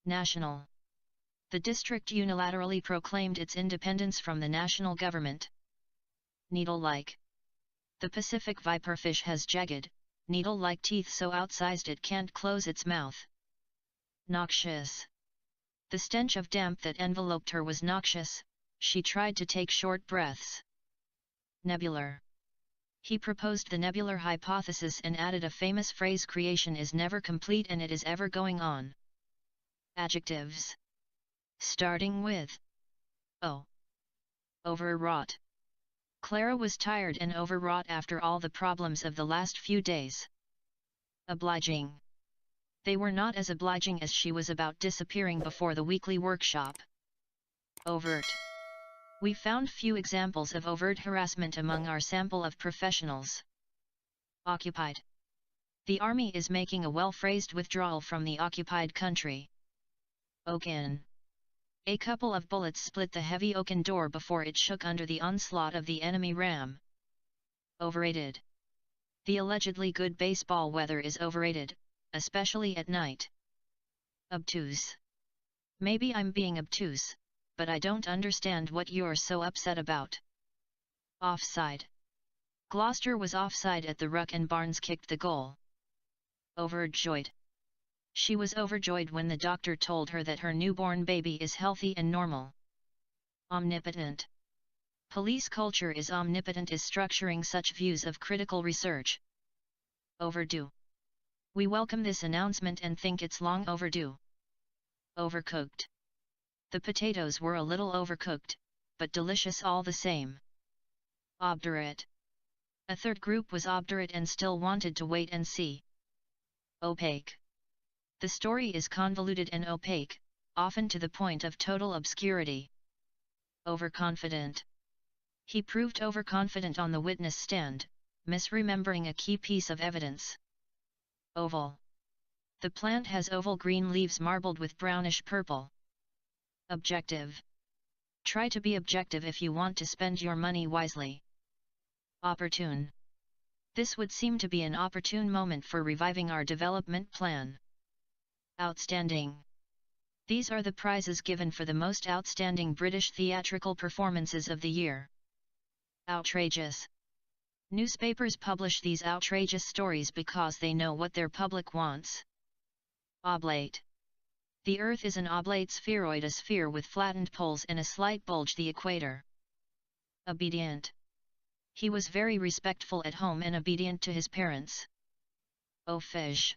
National. The district unilaterally proclaimed its independence from the national government. Needle-like. The Pacific viperfish has jagged, needle-like teeth so outsized it can't close its mouth. Noxious. The stench of damp that enveloped her was noxious, she tried to take short breaths. Nebular. He proposed the nebular hypothesis and added a famous phrase: creation is never complete and it is ever going on. Adjectives. Starting with O. Overwrought. Clara was tired and overwrought after all the problems of the last few days. Obliging. They were not as obliging as she was about disappearing before the weekly workshop. Overt. We found few examples of overt harassment among our sample of professionals. Occupied. The army is making a well-phrased withdrawal from the occupied country. Oaken. A couple of bullets split the heavy oaken door before it shook under the onslaught of the enemy ram. Overrated. The allegedly good baseball weather is overrated, especially at night. Obtuse. Maybe I'm being obtuse, but I don't understand what you're so upset about. Offside. Gloucester was offside at the ruck and Barnes kicked the goal. Overjoyed. She was overjoyed when the doctor told her that her newborn baby is healthy and normal. Omnipotent. Police culture is omnipotent is structuring such views of critical research. Overdue. We welcome this announcement and think it's long overdue. Overcooked. The potatoes were a little overcooked, but delicious all the same. Obdurate. A third group was obdurate and still wanted to wait and see. Opaque. The story is convoluted and opaque, often to the point of total obscurity. Overconfident. He proved overconfident on the witness stand, misremembering a key piece of evidence. Oval. The plant has oval green leaves marbled with brownish purple. Objective. Try to be objective if you want to spend your money wisely. Opportune. This would seem to be an opportune moment for reviving our development plan. Outstanding. These are the prizes given for the most outstanding British theatrical performances of the year. Outrageous. Newspapers publish these outrageous stories because they know what their public wants. Oblate. The Earth is an oblate spheroid, a sphere with flattened poles and a slight bulge the equator. Obedient. He was very respectful at home and obedient to his parents. Oafish.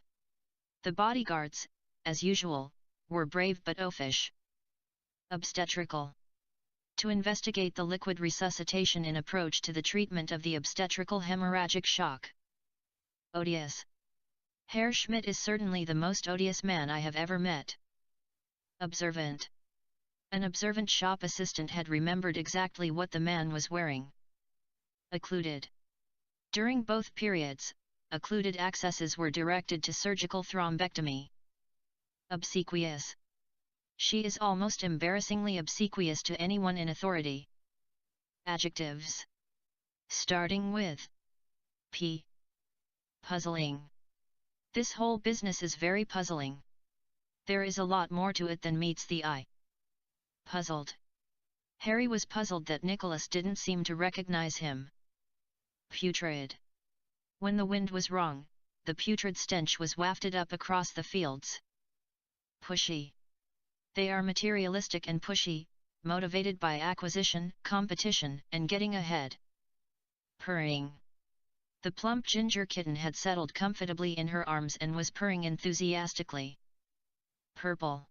The bodyguards, as usual, were brave but oafish. Obstetrical. To investigate the liquid resuscitation in approach to the treatment of the obstetrical hemorrhagic shock. Odious. Herr Schmidt is certainly the most odious man I have ever met. Observant. An observant shop assistant had remembered exactly what the man was wearing. Occluded. During both periods, occluded accesses were directed to surgical thrombectomy. Obsequious. She is almost embarrassingly obsequious to anyone in authority. Adjectives. Starting with P. Puzzling. This whole business is very puzzling. There is a lot more to it than meets the eye. Puzzled. Harry was puzzled that Nicholas didn't seem to recognize him. Putrid. When the wind was wrong, the putrid stench was wafted up across the fields. Pushy. They are materialistic and pushy, motivated by acquisition, competition, and getting ahead. Purring. The plump ginger kitten had settled comfortably in her arms and was purring enthusiastically. Purple.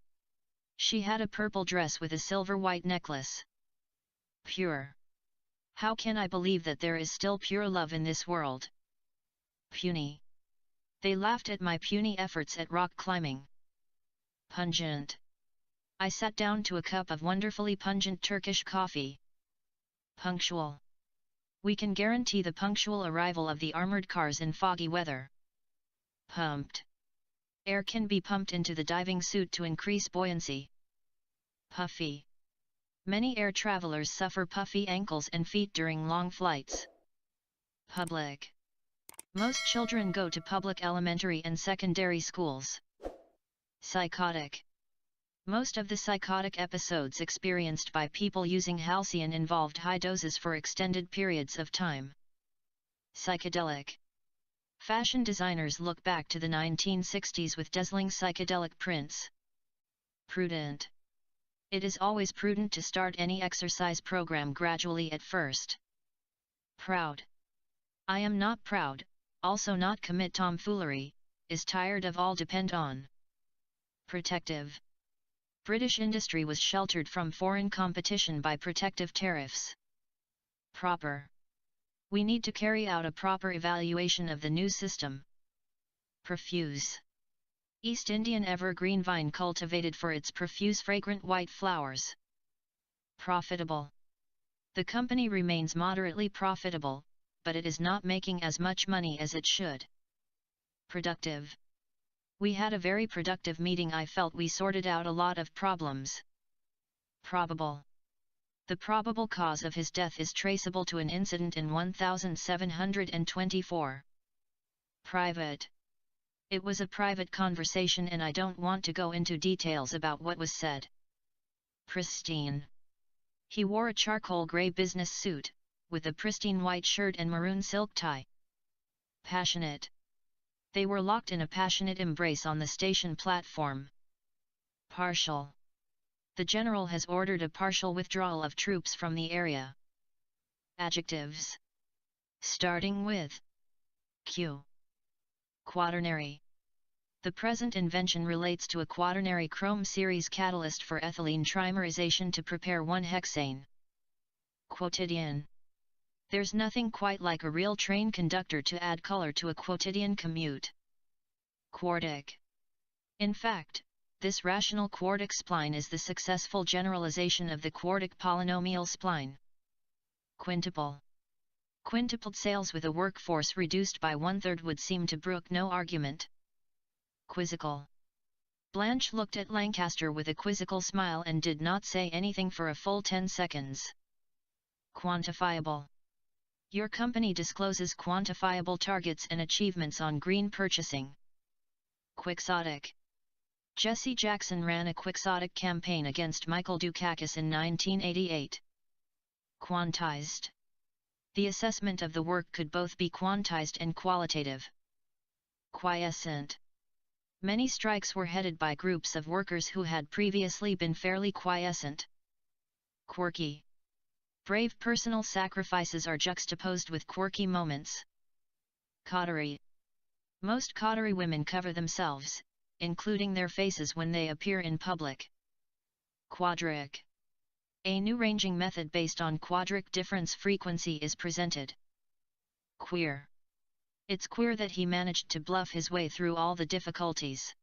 She had a purple dress with a silver-white necklace. Pure. How can I believe that there is still pure love in this world? Puny. They laughed at my puny efforts at rock climbing. Pungent. I sat down to a cup of wonderfully pungent Turkish coffee. Punctual. We can guarantee the punctual arrival of the armored cars in foggy weather. Pumped. Air can be pumped into the diving suit to increase buoyancy. Puffy. Many air travelers suffer puffy ankles and feet during long flights. Public. Most children go to public elementary and secondary schools. Psychotic. Most of the psychotic episodes experienced by people using halcyon involved high doses for extended periods of time. Psychedelic. Fashion designers look back to the 1960s with dazzling psychedelic prints. Prudent. It is always prudent to start any exercise program gradually at first. Proud. I am not proud, also not commit tomfoolery, is tired of all depend on. Protective. British industry was sheltered from foreign competition by protective tariffs. Proper. We need to carry out a proper evaluation of the new system. Profuse. East Indian evergreen vine cultivated for its profuse fragrant white flowers. Profitable. The company remains moderately profitable, but it is not making as much money as it should. Productive. We had a very productive meeting. I felt we sorted out a lot of problems. Probable. The probable cause of his death is traceable to an incident in 1724. Private. It was a private conversation and I don't want to go into details about what was said. Pristine. He wore a charcoal grey business suit, with a pristine white shirt and maroon silk tie. Passionate. They were locked in a passionate embrace on the station platform. Partial. The general has ordered a partial withdrawal of troops from the area. Adjectives. Starting with Q. Quaternary. The present invention relates to a quaternary chrome series catalyst for ethylene trimerization to prepare 1-hexane. Quotidian. There's nothing quite like a real train conductor to add color to a quotidian commute. Quartic. In fact, this rational quartic spline is the successful generalization of the quartic polynomial spline. Quintuple. Quintupled sales with a workforce reduced by 1/3 would seem to brook no argument. Quizzical. Blanche looked at Lancaster with a quizzical smile and did not say anything for a full 10 seconds. Quantifiable. Your company discloses quantifiable targets and achievements on green purchasing. Quixotic. Jesse Jackson ran a quixotic campaign against Michael Dukakis in 1988. Quantized. The assessment of the work could both be quantized and qualitative. Quiescent. Many strikes were headed by groups of workers who had previously been fairly quiescent. Quirky. Brave personal sacrifices are juxtaposed with quirky moments. Coterie. Most coterie women cover themselves, including their faces when they appear in public. Quadric. A new ranging method based on quadric difference frequency is presented. Queer. It's queer that he managed to bluff his way through all the difficulties.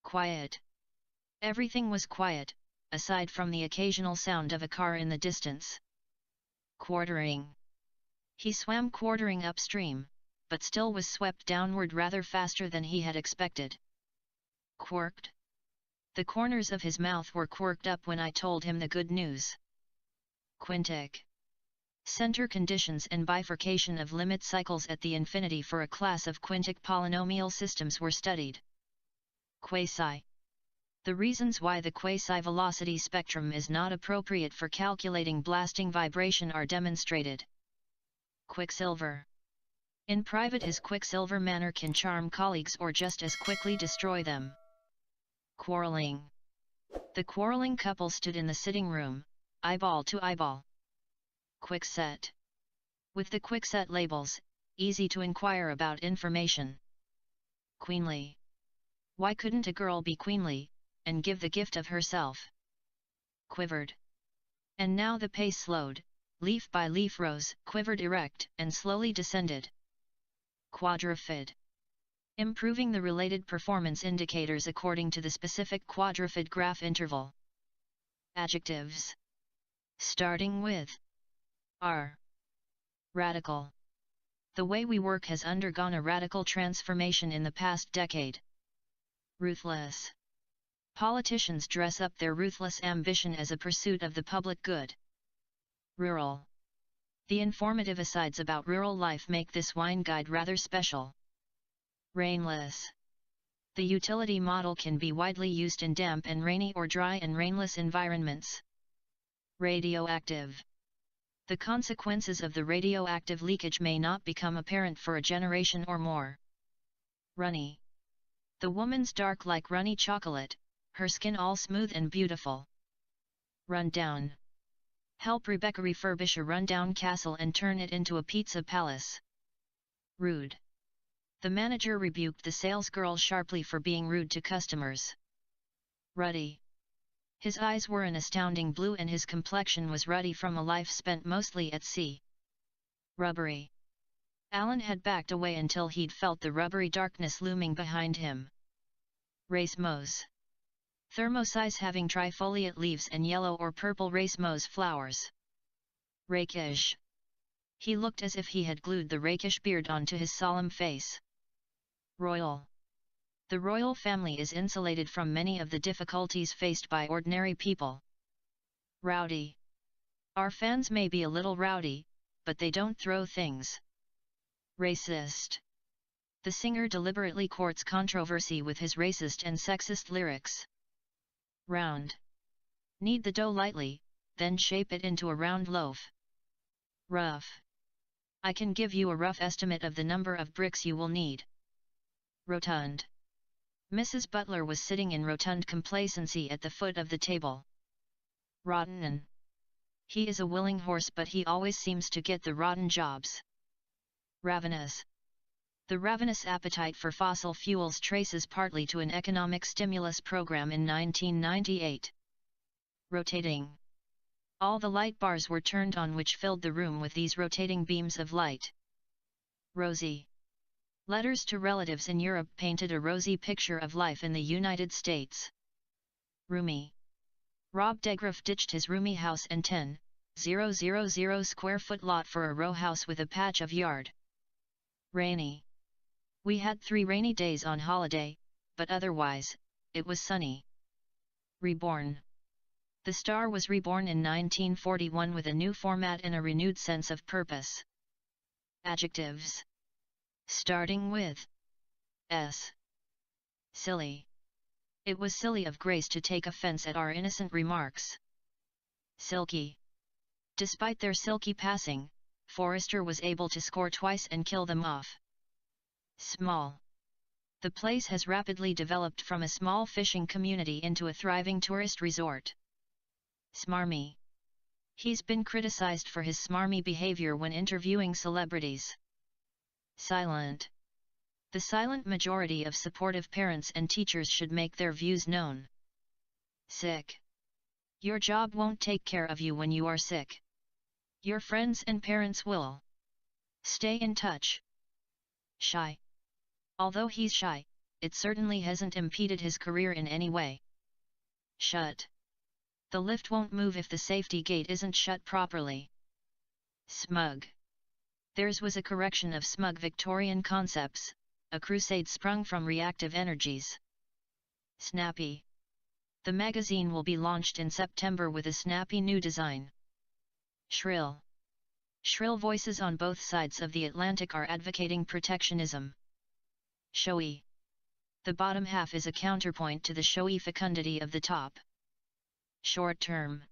Quiet. Everything was quiet, aside from the occasional sound of a car in the distance. Quartering. He swam quartering upstream, but still was swept downward rather faster than he had expected. Quirked. The corners of his mouth were quirked up when I told him the good news. Quintic. Center conditions and bifurcation of limit cycles at the infinity for a class of quintic polynomial systems were studied. Quasi. The reasons why the quasi-velocity spectrum is not appropriate for calculating blasting vibration are demonstrated. Quicksilver. In private his quicksilver manner can charm colleagues or just as quickly destroy them. Quarreling. The quarreling couple stood in the sitting room, eyeball to eyeball. Quickset. With the quickset labels, easy to inquire about information. Queenly. Why couldn't a girl be queenly, and give the gift of herself? Quivered. And now the pace slowed, leaf by leaf rose, quivered erect, and slowly descended. Quadruped. Improving the related performance indicators according to the specific quadruped graph interval. Adjectives. Starting with R. Radical. The way we work has undergone a radical transformation in the past decade. Ruthless. Politicians dress up their ruthless ambition as a pursuit of the public good. Rural. The informative asides about rural life make this wine guide rather special. Rainless. The utility model can be widely used in damp and rainy or dry and rainless environments. Radioactive. The consequences of the radioactive leakage may not become apparent for a generation or more. Runny. The woman's dark like runny chocolate, her skin all smooth and beautiful. Rundown. Help Rebecca refurbish a rundown castle and turn it into a pizza palace. Rude. The manager rebuked the salesgirl sharply for being rude to customers. Ruddy. His eyes were an astounding blue and his complexion was ruddy from a life spent mostly at sea. Rubbery. Alan had backed away until he'd felt the rubbery darkness looming behind him. Racemose. Thermosize having trifoliate leaves and yellow or purple racemose flowers. Rakish. He looked as if he had glued the rakish beard onto his solemn face. Royal. The royal family is insulated from many of the difficulties faced by ordinary people. Rowdy. Our fans may be a little rowdy, but they don't throw things. Racist. The singer deliberately courts controversy with his racist and sexist lyrics. Round. Knead the dough lightly, then shape it into a round loaf. Rough. I can give you a rough estimate of the number of bricks you will need. Rotund. Mrs. Butler was sitting in rotund complacency at the foot of the table. Rotten. He is a willing horse, but he always seems to get the rotten jobs. Ravenous. The ravenous appetite for fossil fuels traces partly to an economic stimulus program in 1998. Rotating. All the light bars were turned on, which filled the room with these rotating beams of light. Rosy. Letters to relatives in Europe painted a rosy picture of life in the United States. Roomy. Rob DeGraff ditched his roomy house and 10,000 square foot lot for a row house with a patch of yard. Rainy. We had 3 rainy days on holiday, but otherwise, it was sunny. Reborn. The Star was reborn in 1941 with a new format and a renewed sense of purpose. Adjectives. Starting with S. Silly. It was silly of Grace to take offense at our innocent remarks. Silky. Despite their silky passing, Forrester was able to score twice and kill them off. Small. The place has rapidly developed from a small fishing community into a thriving tourist resort. Smarmy. He's been criticized for his smarmy behavior when interviewing celebrities. Silent. The silent majority of supportive parents and teachers should make their views known. Sick. Your job won't take care of you when you are sick. Your friends and parents will. Stay in touch. Shy. Although he's shy, it certainly hasn't impeded his career in any way. Shut. The lift won't move if the safety gate isn't shut properly. Smug. Theirs was a correction of smug Victorian concepts, a crusade sprung from reactive energies. Snappy. The magazine will be launched in September with a snappy new design. Shrill. Shrill voices on both sides of the Atlantic are advocating protectionism. Showy. The bottom half is a counterpoint to the showy fecundity of the top. Short-term.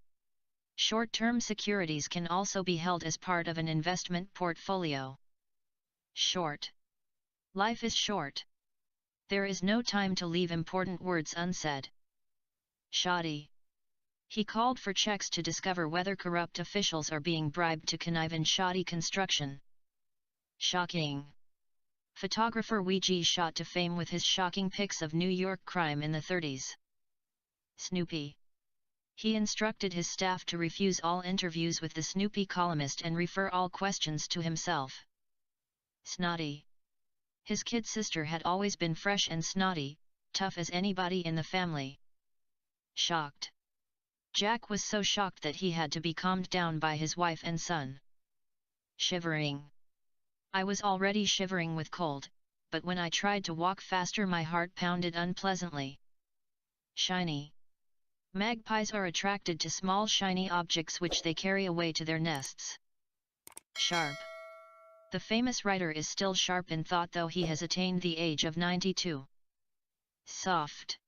Short-term securities can also be held as part of an investment portfolio. Short. Life is short. There is no time to leave important words unsaid. Shoddy. He called for checks to discover whether corrupt officials are being bribed to connive in shoddy construction. Shocking. Photographer Ouija shot to fame with his shocking pics of New York crime in the 30s. Snoopy. He instructed his staff to refuse all interviews with the Snoopy columnist and refer all questions to himself. Snotty. His kid sister had always been fresh and snotty, tough as anybody in the family. Shocked. Jack was so shocked that he had to be calmed down by his wife and son. Shivering. I was already shivering with cold, but when I tried to walk faster my heart pounded unpleasantly. Shiny. Magpies are attracted to small shiny objects which they carry away to their nests. Sharp. The famous writer is still sharp in thought though he has attained the age of 92. Soft.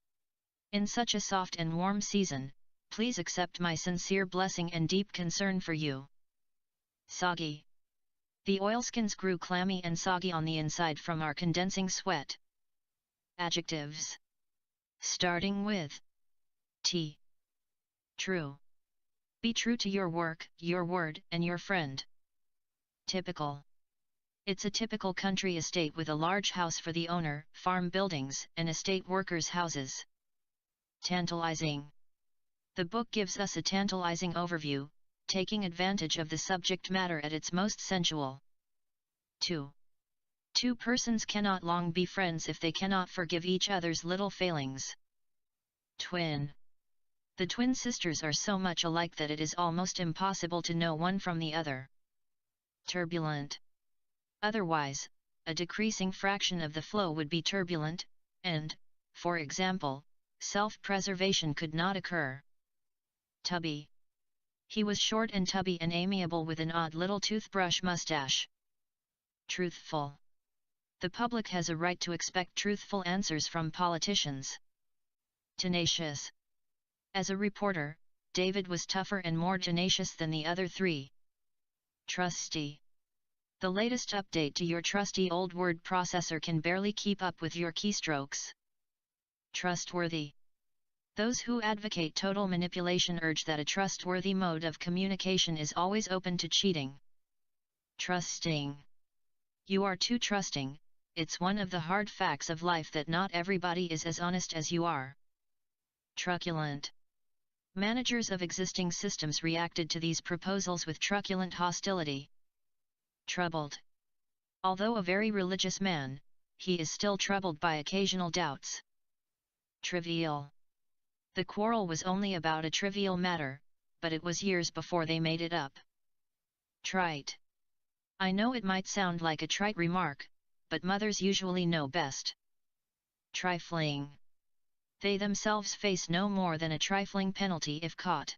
In such a soft and warm season, please accept my sincere blessing and deep concern for you. Soggy. The oilskins grew clammy and soggy on the inside from our condensing sweat. Adjectives. Starting with T. True. Be true to your work, your word, and your friend. Typical. It's a typical country estate with a large house for the owner, farm buildings, and estate workers' houses. Tantalizing. The book gives us a tantalizing overview, taking advantage of the subject matter at its most sensual. 2. Two persons cannot long be friends if they cannot forgive each other's little failings. Twin. The twin sisters are so much alike that it is almost impossible to know one from the other. Turbulent. Otherwise, a decreasing fraction of the flow would be turbulent, and, for example, self-preservation could not occur. Tubby. He was short and tubby and amiable with an odd little toothbrush mustache. Truthful. The public has a right to expect truthful answers from politicians. Tenacious. As a reporter, David was tougher and more tenacious than the other three. Trusty. The latest update to your trusty old word processor can barely keep up with your keystrokes. Trustworthy. Those who advocate total manipulation urge that a trustworthy mode of communication is always open to cheating. Trusting. You are too trusting. It's one of the hard facts of life that not everybody is as honest as you are. Truculent. Managers of existing systems reacted to these proposals with truculent hostility. Troubled. Although a very religious man, he is still troubled by occasional doubts. Trivial. The quarrel was only about a trivial matter, but it was years before they made it up. Trite. I know it might sound like a trite remark, but mothers usually know best. Trifling. They themselves face no more than a trifling penalty if caught.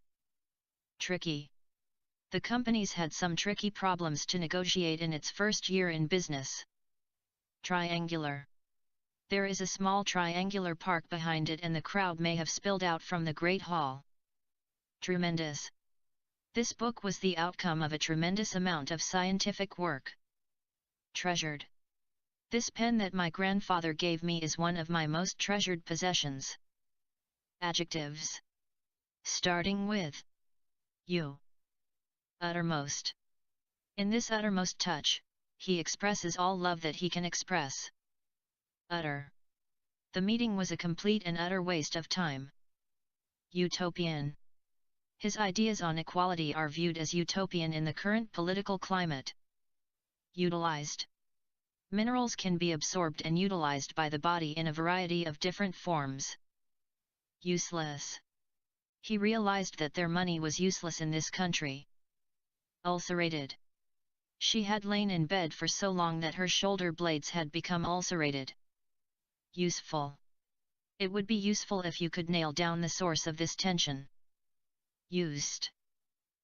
Tricky. The company's had some tricky problems to negotiate in its first year in business. Triangular. There is a small triangular park behind it and the crowd may have spilled out from the Great Hall. Tremendous. This book was the outcome of a tremendous amount of scientific work. Treasured. This pen that my grandfather gave me is one of my most treasured possessions. Adjectives. Starting with you. Uttermost. In this uttermost touch, he expresses all love that he can express. Utter. The meeting was a complete and utter waste of time. Utopian. His ideas on equality are viewed as utopian in the current political climate. Utilized. Minerals can be absorbed and utilized by the body in a variety of different forms. Useless. He realized that their money was useless in this country. Ulcerated. She had lain in bed for so long that her shoulder blades had become ulcerated. Useful. It would be useful if you could nail down the source of this tension. Used.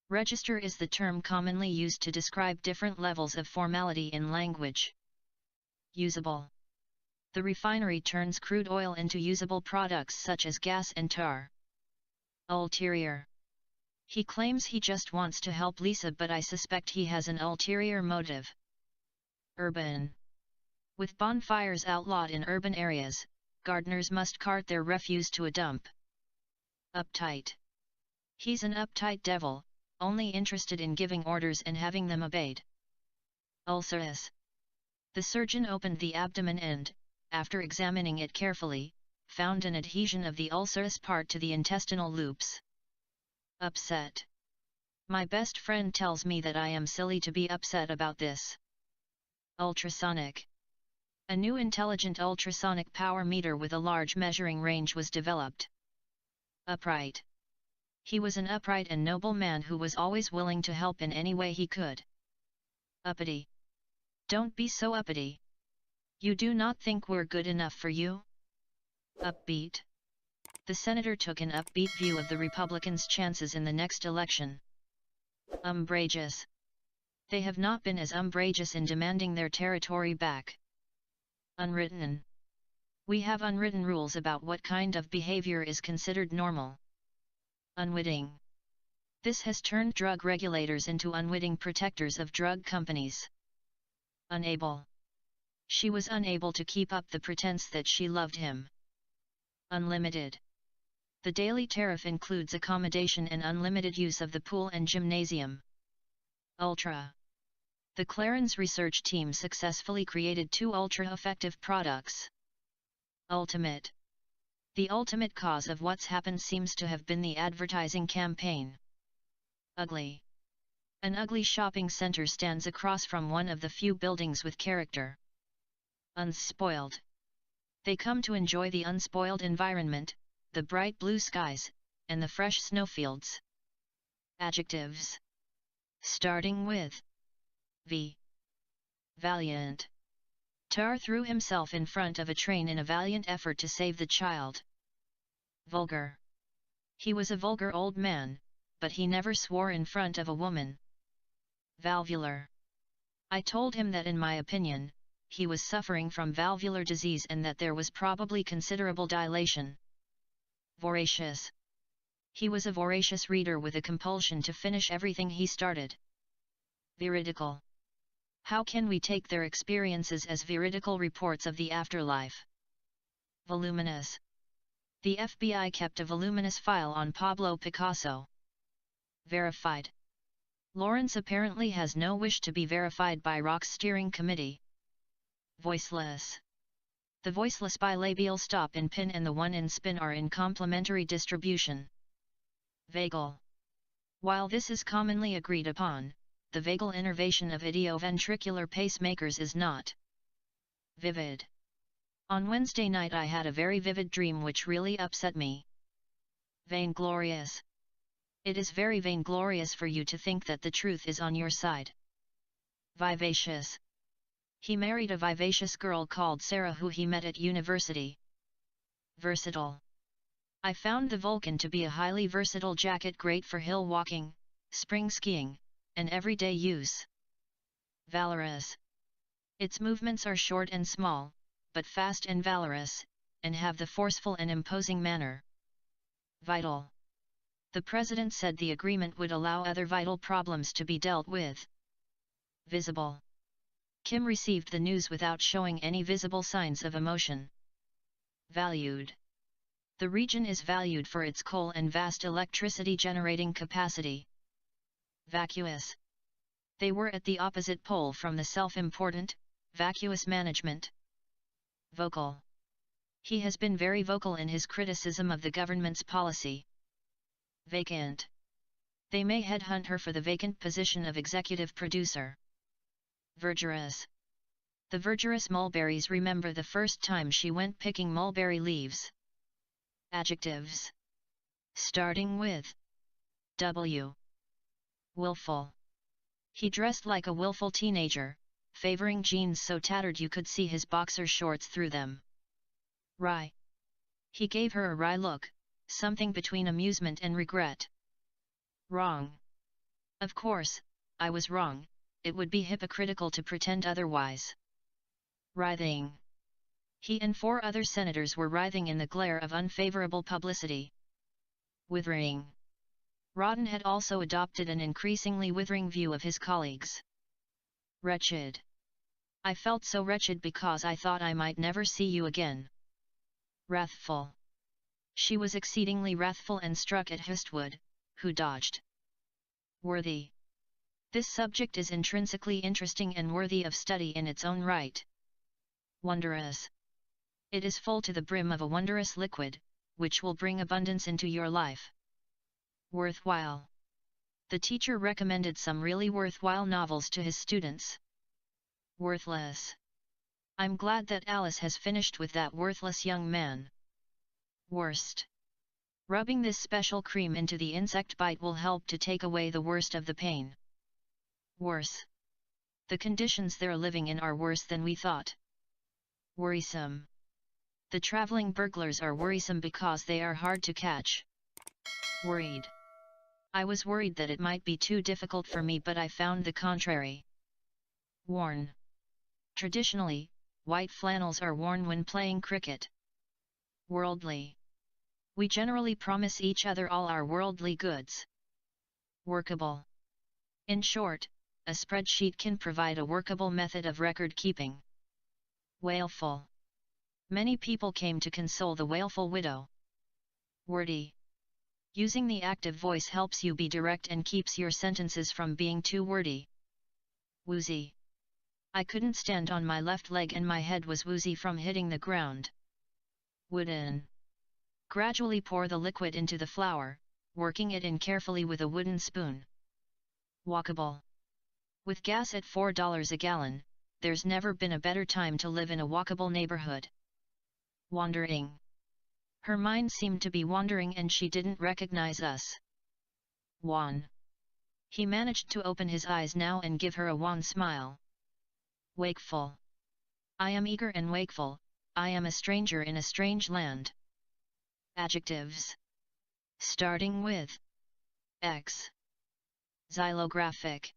Register is the term commonly used to describe different levels of formality in language. Usable. The refinery turns crude oil into usable products such as gas and tar. Ulterior. He claims he just wants to help Lisa, but I suspect he has an ulterior motive. Urban. With bonfires outlawed in urban areas, gardeners must cart their refuse to a dump. Uptight. He's an uptight devil, only interested in giving orders and having them obeyed. Ulcerous. The surgeon opened the abdomen and, after examining it carefully, found an adhesion of the ulcerous part to the intestinal loops. Upset. My best friend tells me that I am silly to be upset about this. Ultrasonic. A new intelligent ultrasonic power meter with a large measuring range was developed. Upright. He was an upright and noble man who was always willing to help in any way he could. Uppity. Don't be so uppity. You do not think we're good enough for you? Upbeat. The senator took an upbeat view of the Republicans' chances in the next election. Umbrageous. They have not been as umbrageous in demanding their territory back. Unwritten. We have unwritten rules about what kind of behavior is considered normal. Unwitting. This has turned drug regulators into unwitting protectors of drug companies. Unable. She was unable to keep up the pretense that she loved him. Unlimited. The daily tariff includes accommodation and unlimited use of the pool and gymnasium. Ultra. The Clarence research team successfully created 2 ultra-effective products. Ultimate. The ultimate cause of what's happened seems to have been the advertising campaign. Ugly. An ugly shopping center stands across from one of the few buildings with character. Unspoiled. They come to enjoy the unspoiled environment, the bright blue skies, and the fresh snowfields. Adjectives. Starting with V. Valiant. Tar threw himself in front of a train in a valiant effort to save the child. Vulgar. He was a vulgar old man, but he never swore in front of a woman. Valvular. I told him that in my opinion, he was suffering from valvular disease and that there was probably considerable dilation. Voracious. He was a voracious reader with a compulsion to finish everything he started. Veridical. How can we take their experiences as veridical reports of the afterlife? Voluminous. The FBI kept a voluminous file on Pablo Picasso. Verified. Lawrence apparently has no wish to be verified by Rock's steering committee. Voiceless. The voiceless bilabial stop in pin and the one in spin are in complementary distribution. Vagal. While this is commonly agreed upon, the vagal innervation of idioventricular pacemakers is not. Vivid. On Wednesday night I had a very vivid dream which really upset me. Vainglorious. It is very vainglorious for you to think that the truth is on your side. Vivacious. He married a vivacious girl called Sarah who he met at university. Versatile. I found the Vulcan to be a highly versatile jacket great for hill walking, spring skiing, and everyday use. Valorous. Its movements are short and small, but fast and valorous, and have the forceful and imposing manner. Vital. The President said the agreement would allow other vital problems to be dealt with. Visible. Kim received the news without showing any visible signs of emotion. Valued. The region is valued for its coal and vast electricity generating capacity. Vacuous. They were at the opposite pole from the self-important, vacuous management. Vocal. He has been very vocal in his criticism of the government's policy. Vacant. They may headhunt her for the vacant position of executive producer. Verdurous. The verdurous mulberries remember the first time she went picking mulberry leaves. Adjectives. Starting with W. Willful. He dressed like a willful teenager, favoring jeans so tattered you could see his boxer shorts through them. Wry. He gave her a wry look, something between amusement and regret. Wrong. Of course, I was wrong, it would be hypocritical to pretend otherwise. Writhing. He and 4 other senators were writhing in the glare of unfavorable publicity. Withering. Rodden had also adopted an increasingly withering view of his colleagues. Wretched. I felt so wretched because I thought I might never see you again. Wrathful. She was exceedingly wrathful and struck at Histwood, who dodged. Worthy. This subject is intrinsically interesting and worthy of study in its own right. Wondrous. It is full to the brim of a wondrous liquid, which will bring abundance into your life. Worthwhile. The teacher recommended some really worthwhile novels to his students. Worthless. I'm glad that Alice has finished with that worthless young man. Worst. Rubbing this special cream into the insect bite will help to take away the worst of the pain. Worse. The conditions they're living in are worse than we thought. Worrisome. The traveling burglars are worrisome because they are hard to catch. Worried. I was worried that it might be too difficult for me, but I found the contrary. Worn. Traditionally, white flannels are worn when playing cricket. Worldly. We generally promise each other all our worldly goods. Workable. In short, a spreadsheet can provide a workable method of record keeping. Wailful. Many people came to console the wailful widow. Wordy. Using the active voice helps you be direct and keeps your sentences from being too wordy. Woozy. I couldn't stand on my left leg and my head was woozy from hitting the ground. Wooden. Gradually pour the liquid into the flour, working it in carefully with a wooden spoon. Walkable. With gas at $4 a gallon, there's never been a better time to live in a walkable neighborhood. Wandering. Her mind seemed to be wandering and she didn't recognize us. Wan. He managed to open his eyes now and give her a wan smile. Wakeful. I am eager and wakeful, I am a stranger in a strange land. Adjectives. Starting with X. Xylographic.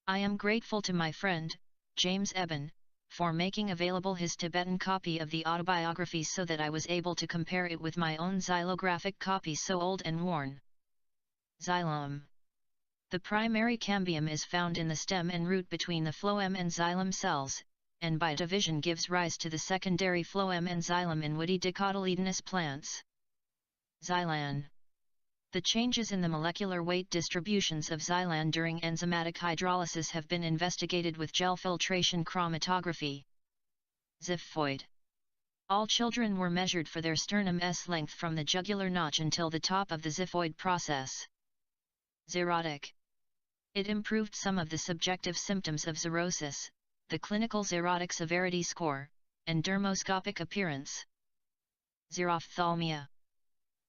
I am grateful to my friend, James Eben, for making available his Tibetan copy of the autobiography so that I was able to compare it with my own xylographic copy so old and worn. Xylem. The primary cambium is found in the stem and root between the phloem and xylem cells, and by division gives rise to the secondary phloem and xylem in woody dicotyledonous plants. Xylan. The changes in the molecular weight distributions of xylan during enzymatic hydrolysis have been investigated with gel filtration chromatography. Xiphoid. All children were measured for their sternum's length from the jugular notch until the top of the xiphoid process. Xerotic. It improved some of the subjective symptoms of xerosis, the clinical xerotic severity score, and dermoscopic appearance. Xerophthalmia.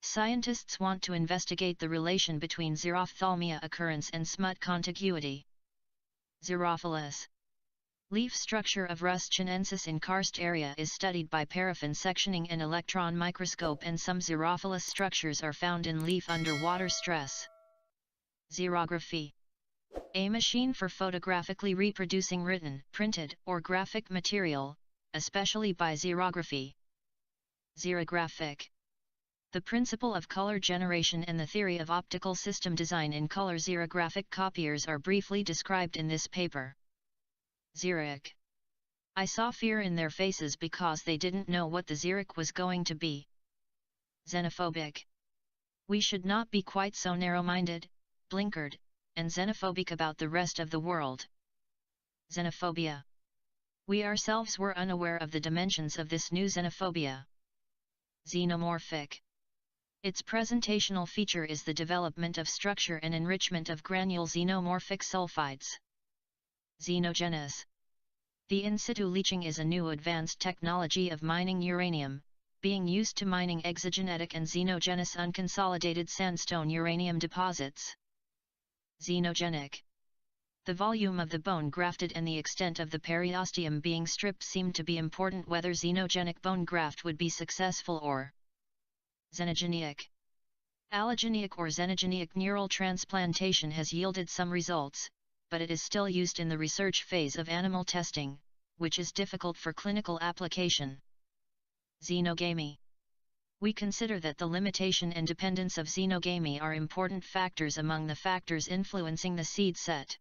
Scientists want to investigate the relation between xerophthalmia occurrence and smut contiguity. Xerophilus. Leaf structure of Rus chinensis in karst area is studied by paraffin sectioning and electron microscope, and some xerophilus structures are found in leaf under water stress. Xerography. A machine for photographically reproducing written, printed, or graphic material, especially by xerography. Xerographic. The principle of color generation and the theory of optical system design in color xerographic copiers are briefly described in this paper. Xeric. I saw fear in their faces because they didn't know what the xeric was going to be. Xenophobic. We should not be quite so narrow-minded, blinkered, and xenophobic about the rest of the world. Xenophobia. We ourselves were unaware of the dimensions of this new xenophobia. Xenomorphic. Its presentational feature is the development of structure and enrichment of granule xenomorphic sulfides. Xenogenesis. The in situ leaching is a new advanced technology of mining uranium, being used to mining exogenetic and xenogenous unconsolidated sandstone uranium deposits. Xenogenic. The volume of the bone grafted and the extent of the periosteum being stripped seem to be important whether xenogenic bone graft would be successful or. Xenogenic. Allogenic or xenogenic neural transplantation has yielded some results, but it is still used in the research phase of animal testing, which is difficult for clinical application. Xenogamy. We consider that the limitation and dependence of xenogamy are important factors among the factors influencing the seed set.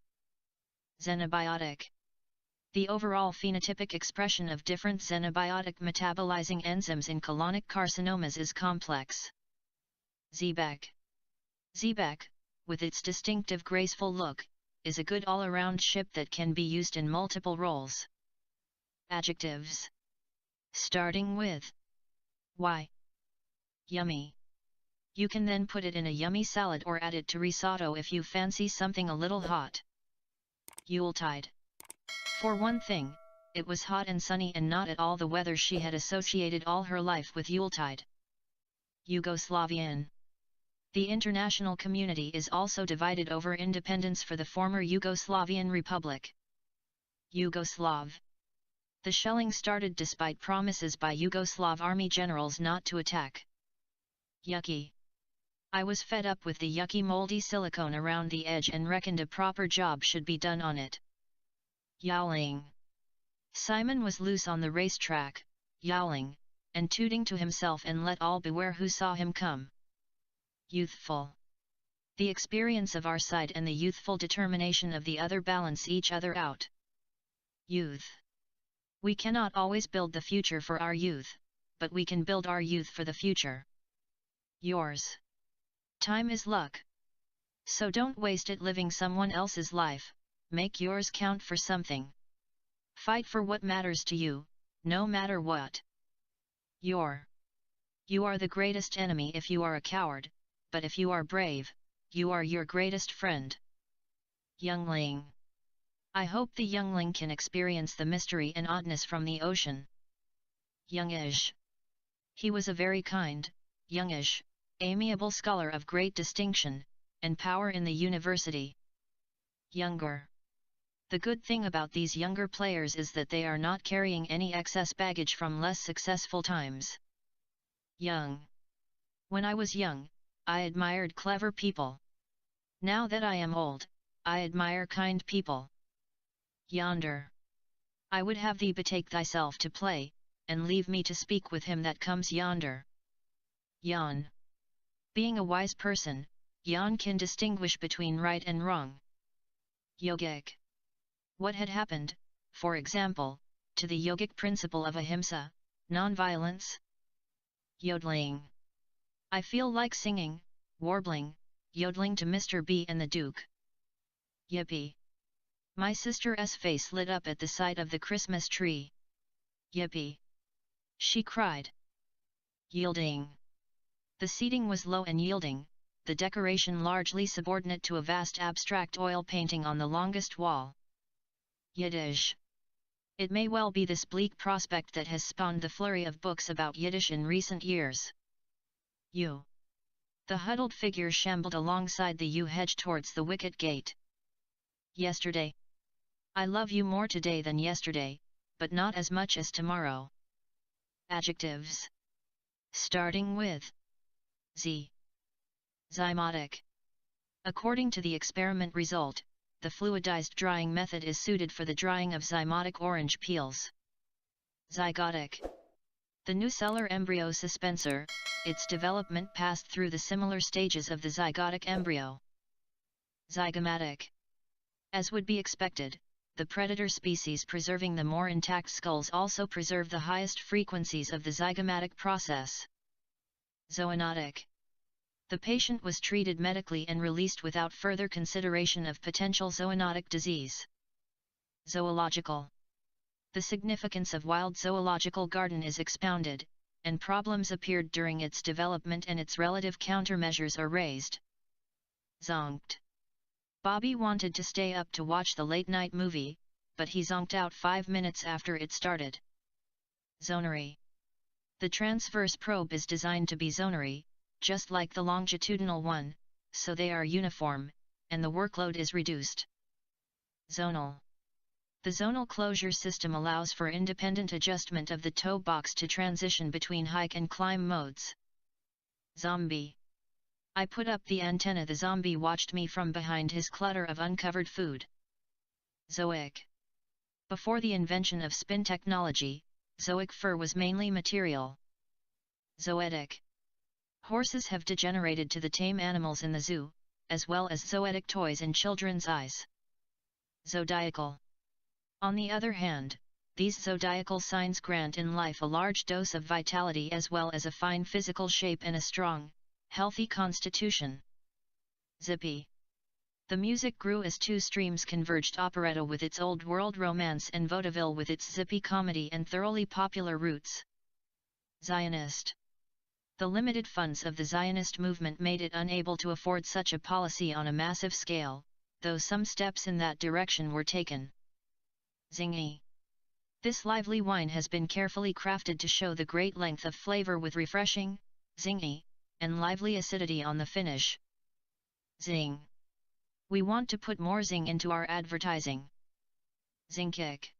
Xenobiotic. The overall phenotypic expression of different xenobiotic metabolizing enzymes in colonic carcinomas is complex. Xebec. Xebec, with its distinctive graceful look, is a good all-around ship that can be used in multiple roles. Adjectives. Starting with Y. Yummy. You can then put it in a yummy salad or add it to risotto if you fancy something a little hot. Yuletide. For one thing, it was hot and sunny and not at all the weather she had associated all her life with Yuletide. Yugoslavian. The international community is also divided over independence for the former Yugoslavian Republic. Yugoslav. The shelling started despite promises by Yugoslav army generals not to attack. Yucky. I was fed up with the yucky moldy silicone around the edge and reckoned a proper job should be done on it. Yowling. Simon was loose on the racetrack, yowling, and tooting to himself, and let all beware who saw him come. Youthful. The experience of our side and the youthful determination of the other balance each other out. Youth. We cannot always build the future for our youth, but we can build our youth for the future. Yours. Time is luck. So don't waste it living someone else's life, make yours count for something. Fight for what matters to you, no matter what. You are the greatest enemy if you are a coward, but if you are brave, you are your greatest friend. Youngling. I hope the youngling can experience the mystery and oddness from the ocean. Youngish. He was a very kind, youngish, amiable scholar of great distinction, and power in the university. Younger. The good thing about these younger players is that they are not carrying any excess baggage from less successful times. Young. When I was young, I admired clever people. Now that I am old, I admire kind people. Yonder. I would have thee betake thyself to play, and leave me to speak with him that comes yonder. Yon. Being a wise person, Yon can distinguish between right and wrong. Yogic. What had happened, for example, to the yogic principle of ahimsa, non-violence? Yodeling. I feel like singing, warbling, yodeling to Mr. B and the Duke. Yippee! My sister's face lit up at the sight of the Christmas tree. Yippee! She cried. Yielding. The seating was low and yielding, the decoration largely subordinate to a vast abstract oil painting on the longest wall. Yiddish. It may well be this bleak prospect that has spawned the flurry of books about Yiddish in recent years. U. The huddled figure shambled alongside the yew hedge towards the wicket gate. Yesterday. I love you more today than yesterday, but not as much as tomorrow. Adjectives. Starting with Z. Zymotic. According to the experiment result, the fluidized drying method is suited for the drying of zymotic orange peels. Zygotic. The nucellar embryo suspensor, its development passed through the similar stages of the zygotic embryo. Zygomatic. As would be expected, the predator species preserving the more intact skulls also preserve the highest frequencies of the zygomatic process. Zoonotic. The patient was treated medically and released without further consideration of potential zoonotic disease. Zoological. The significance of wild zoological garden is expounded, and problems appeared during its development and its relative countermeasures are raised. Zonked. Bobby wanted to stay up to watch the late-night movie, but he zonked out 5 minutes after it started. Zonary. The transverse probe is designed to be zonary, just like the longitudinal one, so they are uniform, and the workload is reduced. Zonal. The zonal closure system allows for independent adjustment of the toe box to transition between hike and climb modes. Zombie. I put up the antenna. The zombie watched me from behind his clutter of uncovered food. Zoic. Before the invention of spin technology, zoic fur was mainly material. Zoetic. Horses have degenerated to the tame animals in the zoo, as well as zoetic toys in children's eyes. Zodiacal. On the other hand, these zodiacal signs grant in life a large dose of vitality as well as a fine physical shape and a strong, healthy constitution. Zippy. The music grew as two streams converged: operetta with its old world romance and vaudeville with its zippy comedy and thoroughly popular roots. Zionist. The limited funds of the Zionist movement made it unable to afford such a policy on a massive scale, though some steps in that direction were taken. Zingy. This lively wine has been carefully crafted to show the great length of flavor with refreshing, zingy, and lively acidity on the finish. Zing. We want to put more zing into our advertising. Zinkic.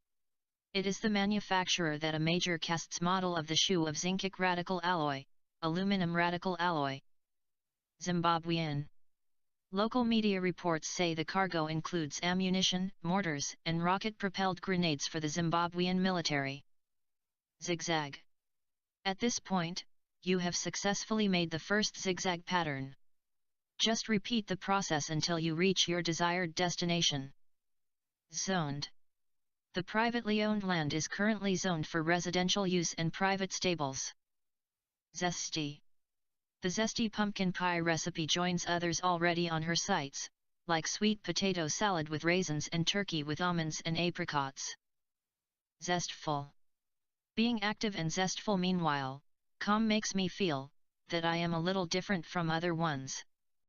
It is the manufacturer that a major casts model of the shoe of zinkic radical alloy, aluminum radical alloy. Zimbabwean. Local media reports say the cargo includes ammunition, mortars, and rocket-propelled grenades for the Zimbabwean military. Zigzag. At this point, you have successfully made the first zigzag pattern. Just repeat the process until you reach your desired destination. Zoned. The privately owned land is currently zoned for residential use and private stables. Zesty. The zesty pumpkin pie recipe joins others already on her sites, like sweet potato salad with raisins and turkey with almonds and apricots. Zestful. Being active and zestful meanwhile, calm makes me feel that I am a little different from other ones.